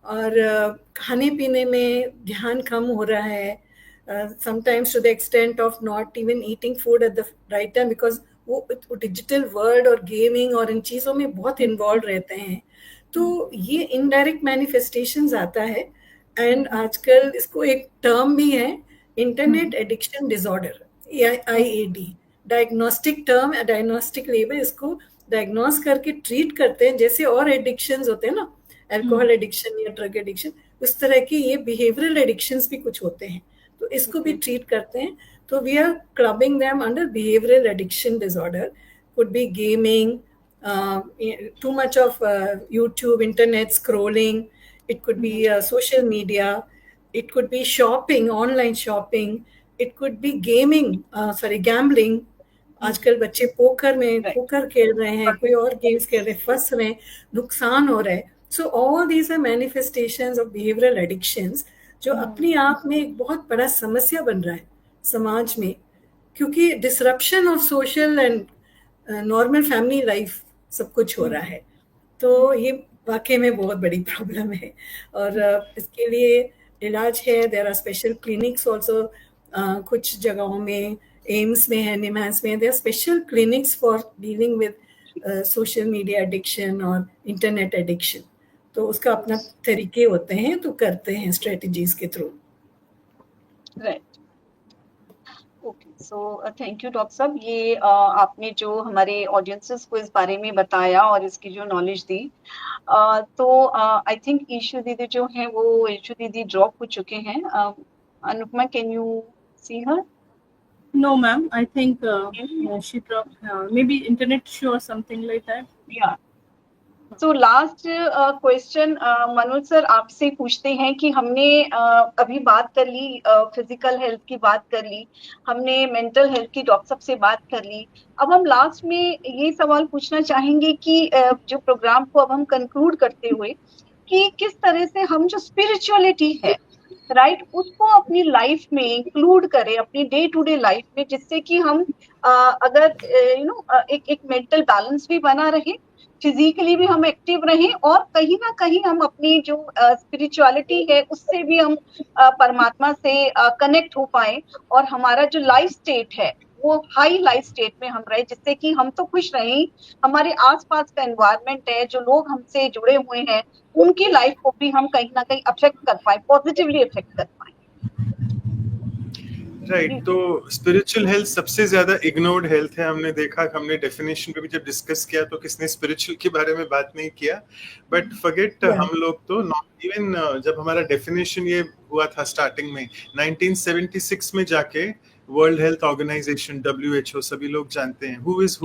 और खाने पीने में ध्यान कम हो रहा है, sometimes to the extent of not even eating food at the right time, because वो डिजिटल वर्ल्ड और गेमिंग और इन चीज़ों में बहुत इन्वॉल्व रहते हैं। तो ये इनडायरेक्ट मैनिफेस्टेशंस आता है। एंड आजकल इसको एक टर्म भी है, internet addiction disorder, IAD, diagnostic term, diagnostic label. इसको डायग्नोस करके ट्रीट करते हैं, जैसे और एडिक्शंस होते हैं ना, अल्कोहल एडिक्शन या ड्रग एडिक्शन, उस तरह की ये बिहेवियरल एडिक्शंस भी कुछ होते हैं, तो इसको भी ट्रीट करते हैं। तो we are clubbing them under behavioural addiction disorder. Could be gaming, too much of YouTube, internet scrolling. It could be social media. It could be shopping, online shopping. It could be gaming, gambling. आजकल बच्चे poker खेल रहे हैं, कोई और games खेल रहे हैं, फंस रहे हैं, नुकसान हो रहा है। So all these are manifestations of behavioural addictions, जो अपने आप में एक बहुत बड़ा समस्या बन रहा है समाज में, क्योंकि disruption of social and normal family life सब कुछ हो रहा है। तो ये वाकई में बहुत बड़ी प्रॉब्लम है, और इसके लिए इलाज है। There are special clinics also, कुछ जगहों में, एम्स में है, निम्स में, there are special clinics for dealing with social media addiction और इंटरनेट एडिक्शन। तो उसका अपना तरीके होते हैं, तो करते हैं स्ट्रेटजीज के through. Right, okay, so thank you doctor साहब। ये आपने जो हमारे ऑडियंसेस को इस बारे में बताया और इसकी जो नॉलेज दी, तो आई थिंक ईशू दीदी जो है, वो ईशू दीदी ड्रॉप हो चुके हैं। Anupama, can you see her? No, ma'am. I think she dropped. Maybe internet issue or something like that. Yeah. So last question Manoj sir आपसे पूछते हैं कि हमने अभी बात कर ली, फिजिकल हेल्थ की बात कर ली, हमने मेंटल हेल्थ की डॉक्टर साहब से बात कर ली। अब हम लास्ट में ये सवाल पूछना चाहेंगे कि जो प्रोग्राम को अब हम कंक्लूड करते हुए, कि किस तरह से हम जो स्पिरिचुअलिटी है, राइट, उसको अपनी लाइफ में इंक्लूड करें, अपनी डे टू डे लाइफ में, जिससे कि हम अगर एक मेंटल बैलेंस भी बना रहे, फिजिकली भी हम एक्टिव रहें, और कहीं ना कहीं हम अपनी जो स्पिरिचुअलिटी है उससे भी हम परमात्मा से कनेक्ट हो पाए, और हमारा जो लाइफ स्टेट है वो हाई लाइफ स्टेट में हम रहे, जिससे कि हम तो खुश रहें, हमारे आसपास का एनवायरनमेंट है, जो लोग हमसे जुड़े हुए हैं, उनकी लाइफ को भी हम कहीं ना कहीं अफेक्ट कर पाए, पॉजिटिवली अफेक्ट कर पाए। राइट, तो स्पिरिचुअल हेल्थ सबसे ज्यादा इग्नोर्ड हेल्थ है। हमने देखा, हमने डेफिनेशन पे भी जब डिस्कस किया तो किसने स्पिरिचुअल के बारे में बात नहीं किया, बट फॉरगेट हम लोग तो नॉट इवन, जब हमारा डेफिनेशन ये हुआ था स्टार्टिंग में 1976 में जाके, वर्ल्ड हेल्थ ऑर्गेनाइजेशन WHO, सभी लोग जानते हैं who is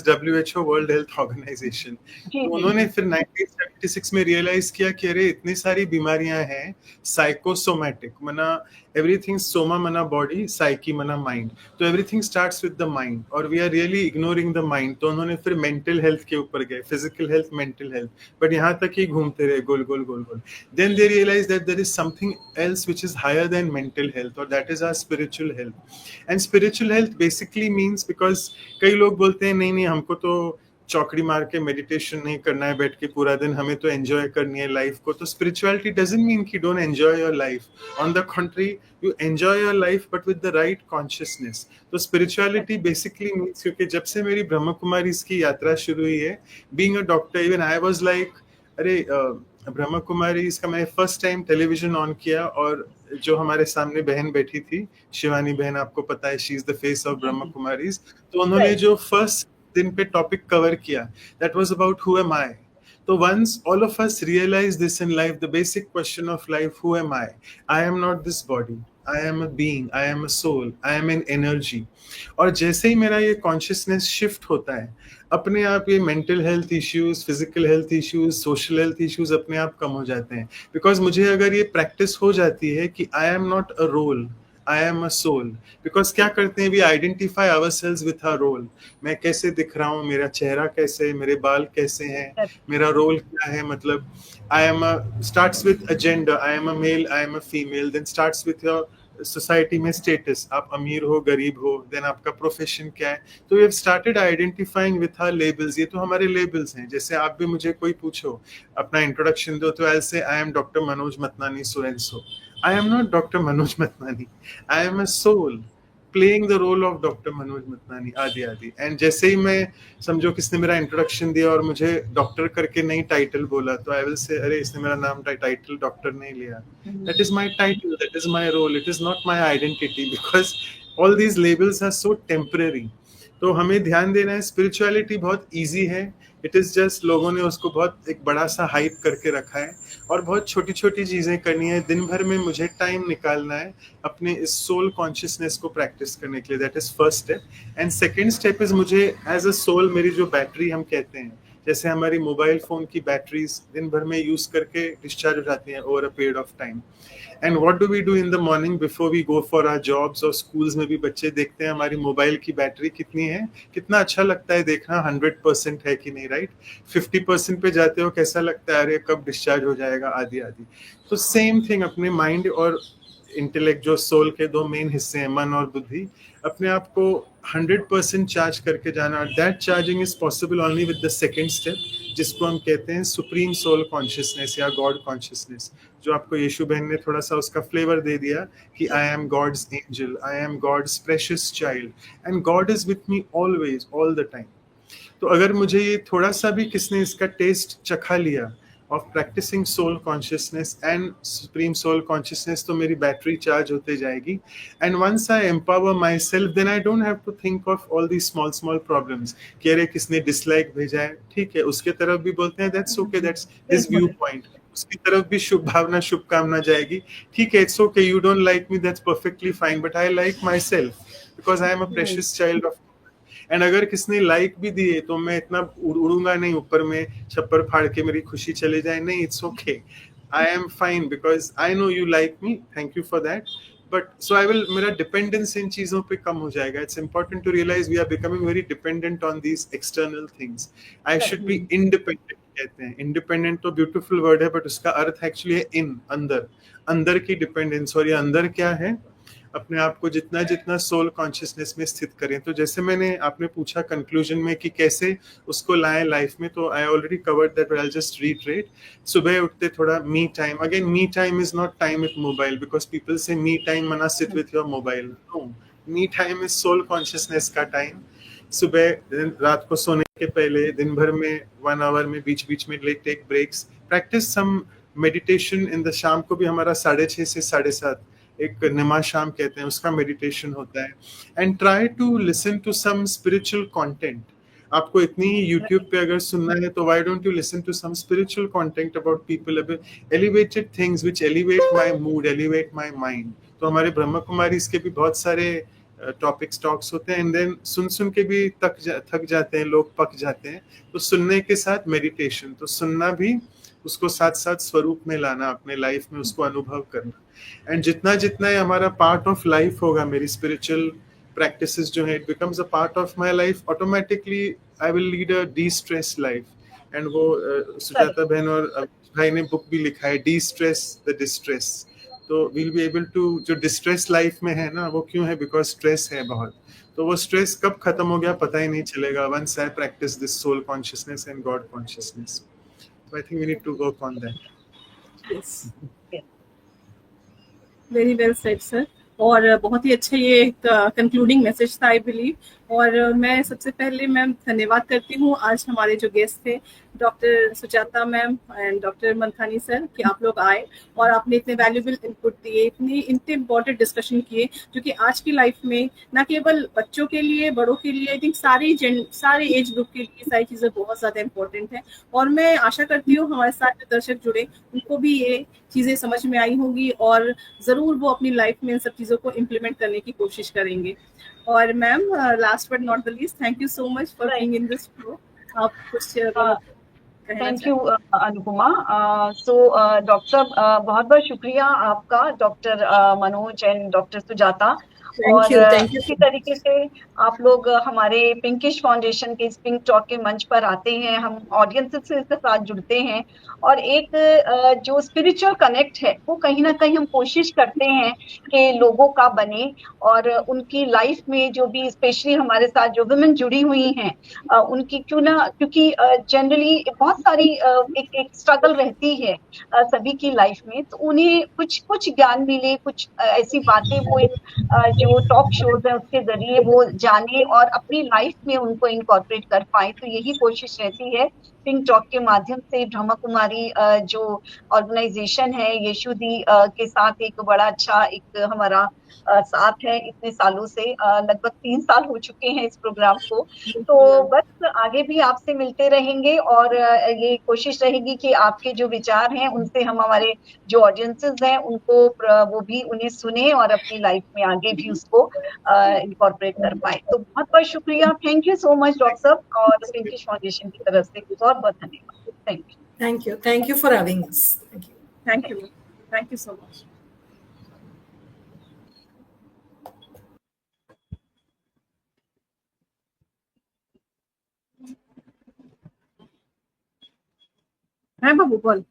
WHO, world health organisation. तो उन्होंने फिर 1976 में रियलाइज किया कि अरे इतनी सारी बीमारियां हैं, साइकोसोमैटिक मना एवरीथिंग, सोमा मना बॉडी, साइकी मना माइंड, तो everything starts with the mind, और we are really ignoring the mind. तो उन्होंने फिर मेंटल हेल्थ के ऊपर गए, physical health, mental health, but यहाँ तक ही घूमते रहे गोल गोल गोल गोल। Then they realise that there is something else which is higher than mental health, और that is our spiritual health. And spiritual health basically means, because कई लोग बोलते हैं नहीं हमको तो चौकड़ी मार के मेडिटेशन नहीं करना है बैठ के पूरा दिन, हमें तो एंजॉय करनी है लाइफ को। तो स्पिरिचुअलिटी डजंट मीन कि don't enjoy your life, on the country you enjoy your life but with the right consciousness. तो स्पिरिचुअलिटी बेसिकली मीन्स, क्योंकि जब से मेरी ब्रह्म कुमारी की यात्रा शुरू हुई है, being a doctor, even I was like अरे ब्रह्मा कुमारी इसका मैंने फर्स्ट टाइम टेलीविजन ऑन किया, और जो हमारे सामने बहन बैठी थी, शिवानी बहन, आपको पता है, she is the face of Brahma Kumaris, तो उन्होंने जो फर्स्ट दिन पे टॉपिक कवर किया, that was about who am I. तो once all of us realize this in life, the basic question of life, who am I am not this body, I am a being, I am a soul, I am an energy. और जैसे ही मेरा ये consciousness shift होता है, अपने आप ये mental health issues, physical health issues, social health issues अपने आप कम हो जाते हैं. बिकॉज मुझे अगर ये प्रैक्टिस हो जाती है कि I am not a role, I am a soul. Because क्या करते हैं, we identify ourselves with our role. मैं कैसे दिख रहा हूँ, मेरा चेहरा कैसे, मेरे बाल कैसे हैं, मेरा रोल क्या है. मतलब I am a starts with a gender, I am a male, I am a female. Then starts with your society में स्टेटस, आप अमीर हो, गरीब हो. देन आपका प्रोफेशन क्या है. तो we have started identifying with our labels. ये तो हमारे लेबल्स हैं. जैसे आप भी मुझे कोई पूछो, अपना इंट्रोडक्शन दो, तो I say I am doctor Manoj Matnani so and so. I am not Dr. Manoj Matnani. I am a soul playing the role of Dr. Manoj Matnani, आदि आदि. एंड जैसे ही मैं, समझो किसने मेरा इंट्रोडक्शन दिया और मुझे डॉक्टर करके नहीं टाइटल बोला, तो आई विल से, अरे इसने मेरा नाम टाइटल डॉक्टर नहीं लिया. That is my title, that is my role, it is not my identity. Because all these labels are so temporary. तो हमें ध्यान देना है, स्पिरिचुअलिटी बहुत ईजी है. इट इज जस्ट लोगों ने उसको बहुत एक बड़ा सा हाइप करके रखा है, और बहुत छोटी छोटी चीजें करनी है. दिन भर में मुझे टाइम निकालना है अपने इस सोल कॉन्शियसनेस को प्रैक्टिस करने के लिए. That is first step. And second step is, मुझे एज अ सोल, मेरी जो बैटरी हम कहते हैं, जैसे हमारी मोबाइल फोन की बैटरीज दिन भर में यूज करके डिस्चार्ज हो जाती हैं over a period of time. And what do we do in the morning before we go for our jobs. और स्कूल्स में भी बच्चे देखते हैं हमारी मोबाइल की बैटरी कितनी है. कितना अच्छा लगता है देखना, 100% है कि नहीं, राइट. 50% पे जाते हो, कैसा लगता है, अरे कब डिस्चार्ज हो जाएगा, आदि आदि. तो सेम थिंग अपने माइंड और इंटेलेक्ट, जो सोल के दो मेन हिस्से हैं, मन और बुद्धि, अपने आप को 100% चार्ज करके जाना. That charging is possible only with the second step, जिसको हम कहते हैं सुप्रीम सोल कॉन्शियसनेस या गॉड कॉन्शियसनेस, जो आपको यीशु बहन ने थोड़ा सा उसका फ्लेवर दे दिया कि I am God's angel, I am God's precious child, and God is with me always, all the time. तो अगर मुझे ये थोड़ा सा भी किसने इसका टेस्ट चखा लिया of practicing soul consciousness and supreme soul consciousness, तो मेरी बैटरी चार्ज होते जाएगी. And once I empower myself, then I don't have to think of all these small problems. कि अरे किसने डिसलाइक भेजा है, ठीक है, उसके तरफ भी बोलते हैं that's okay, that's his viewpoint. उसकी तरफ भी शुभ भावना, शुभकामना जाएगी, ठीक है, it's okay, you don't like me, that's perfectly fine, but I like myself because I am a precious child of. And अगर किसने लाइक भी दिए, तो मैं इतना उड़ूंगा नहीं ऊपर में, छप्पर फाड़ के मेरी खुशी चले जाए, नहीं, it's okay, I am fine because I know you like me, thank you for that. But so I will, मेरा डिपेंडेंस इन चीजों पे कम हो जाएगा. It's important to realise we are becoming very dependent on these external things. I should be independent. कहते हैं independent तो ब्यूटीफुल वर्ड है, बट उसका अर्थ एक्चुअली है इन, अंदर, अंदर की डिपेंडेंस. और ये अंदर क्या है, अपने आप को जितना जितना सोल कॉन्शियसनेस में स्थित करें. तो जैसे मैंने, आपने पूछा कंक्लूजन में कि कैसे उसको लाएं लाइफ में, तो I already covered that, but I just retreat. सुबह उठते थोड़ा me time. Again me time is not time with mobile, because people say me time means sit with your mobile. No, me time is soul consciousness का time. सुबह, रात को सोने के पहले, दिन भर में 1 आवर में बीच बीच में take breaks, practise some meditation in the. शाम को भी हमारा 6:30 से 7:30 एक निमा शाम कहते हैं, उसका मेडिटेशन होता है. And try to listen to some spiritual content. आपको इतनी यूट्यूब पे अगर सुनना है, तो why don't you listen to some spiritual content about people, elevated things which elevate my mood, elevate my mind. तो हमारे ब्रह्मा कुमारी इसके भी बहुत सारे टॉक्स होते हैं. एंड देन सुन के भी थक जाते हैं लोग, पक जाते हैं. तो सुनने के साथ मेडिटेशन, तो सुनना भी, उसको साथ साथ स्वरूप में लाना, अपने लाइफ में उसको अनुभव करना. एंड जितना जितना ये हमारा पार्ट ऑफ लाइफ होगा, मेरी स्पिरिचुअल प्रैक्टिसेस जो है, it becomes a part of my life, automatically I will lead a D stress life. And वो सुजाता बहन और भाई ने बुक भी लिखा है, डी स्ट्रेस द डिस्ट्रेस. तो विल बी एबल टू, जो डिस्ट्रेस लाइफ में है ना, वो क्यों है, बिकॉज स्ट्रेस है बहुत. तो वो स्ट्रेस कब खत्म हो गया पता ही नहीं चलेगा, once I practise this soul consciousness and God consciousness. So I think we need to work on that. Yes. Very well said, sir. और बहुत ही अच्छा ये एक कंक्लूडिंग मैसेज था, आई बिलीव. और मैं सबसे पहले मैम धन्यवाद करती हूँ आज हमारे जो गेस्ट थे doctor Sujata ma'am and doctor Manthani sir कि आप लोग आए और आपने इतने वैल्यूबल इनपुट दिए, इतने इम्पोर्टेंट डिस्कशन किए जो कि आज की लाइफ में ना केवल बच्चों के लिए, बड़ों के लिए, आई थिंक सारे एज ग्रुप के लिए सारी चीज़ें बहुत ज़्यादा इम्पोर्टेंट है। और मैं आशा करती हूँ हमारे साथ जो दर्शक जुड़े उनको भी ये चीज़ें समझ में आई होंगी और ज़रूर वो अपनी लाइफ में इन सब चीज़ों को इम्प्लीमेंट करने की कोशिश करेंगे। और ma'am, last but not the least, thank you so much for being in this show. आप कुछ thank you Anupama. So doctor साहब, बहुत बहुत शुक्रिया आपका, doctor Manoj and doctor Sujata. और थैंक यू। इसी तरीके से आप लोग हमारे पिंकिश फाउंडेशन के इस पिंक टॉक के मंच पर आते हैं, हम ऑडियंस से इसके साथ जुड़ते हैं और एक जो स्पिरिचुअल कनेक्ट है वो कहीं ना कहीं हम कोशिश करते हैं कि लोगों का बने और उनकी लाइफ में जो भी स्पेशली हमारे साथ जो वुमेन जुड़ी हुई हैं उनकी क्यों ना, क्योंकि जनरली बहुत सारी एक स्ट्रगल रहती है सभी की लाइफ में, तो उन्हें कुछ ज्ञान मिले, कुछ ऐसी बातें वो जो टॉक शोज है उसके जरिए वो जाने और अपनी लाइफ में उनको इनकॉर्पोरेट कर पाए। तो यही कोशिश रहती है पिंक टॉक के माध्यम से। ब्रह्मा कुमारी जो ऑर्गेनाइजेशन है यशुदी के साथ एक बड़ा अच्छा एक हमारा साथ है इतने सालों से, लगभग 3 साल हो चुके हैं इस प्रोग्राम को। तो बस आगे भी आपसे मिलते रहेंगे और ये कोशिश रहेगी कि आपके जो विचार हैं उनसे हम हमारे जो ऑडियंसेस हैं उनको वो भी उन्हें सुने और अपनी लाइफ में आगे भी उसको इनकॉर्पोरेट कर पाए। तो बहुत बहुत शुक्रिया, thank you so much doctor साहब, और पिंकिश फाउंडेशन की तरफ से बहुत बहुत धन्यवाद। Thank you for having us. Thank you so much. है बाबू बोल।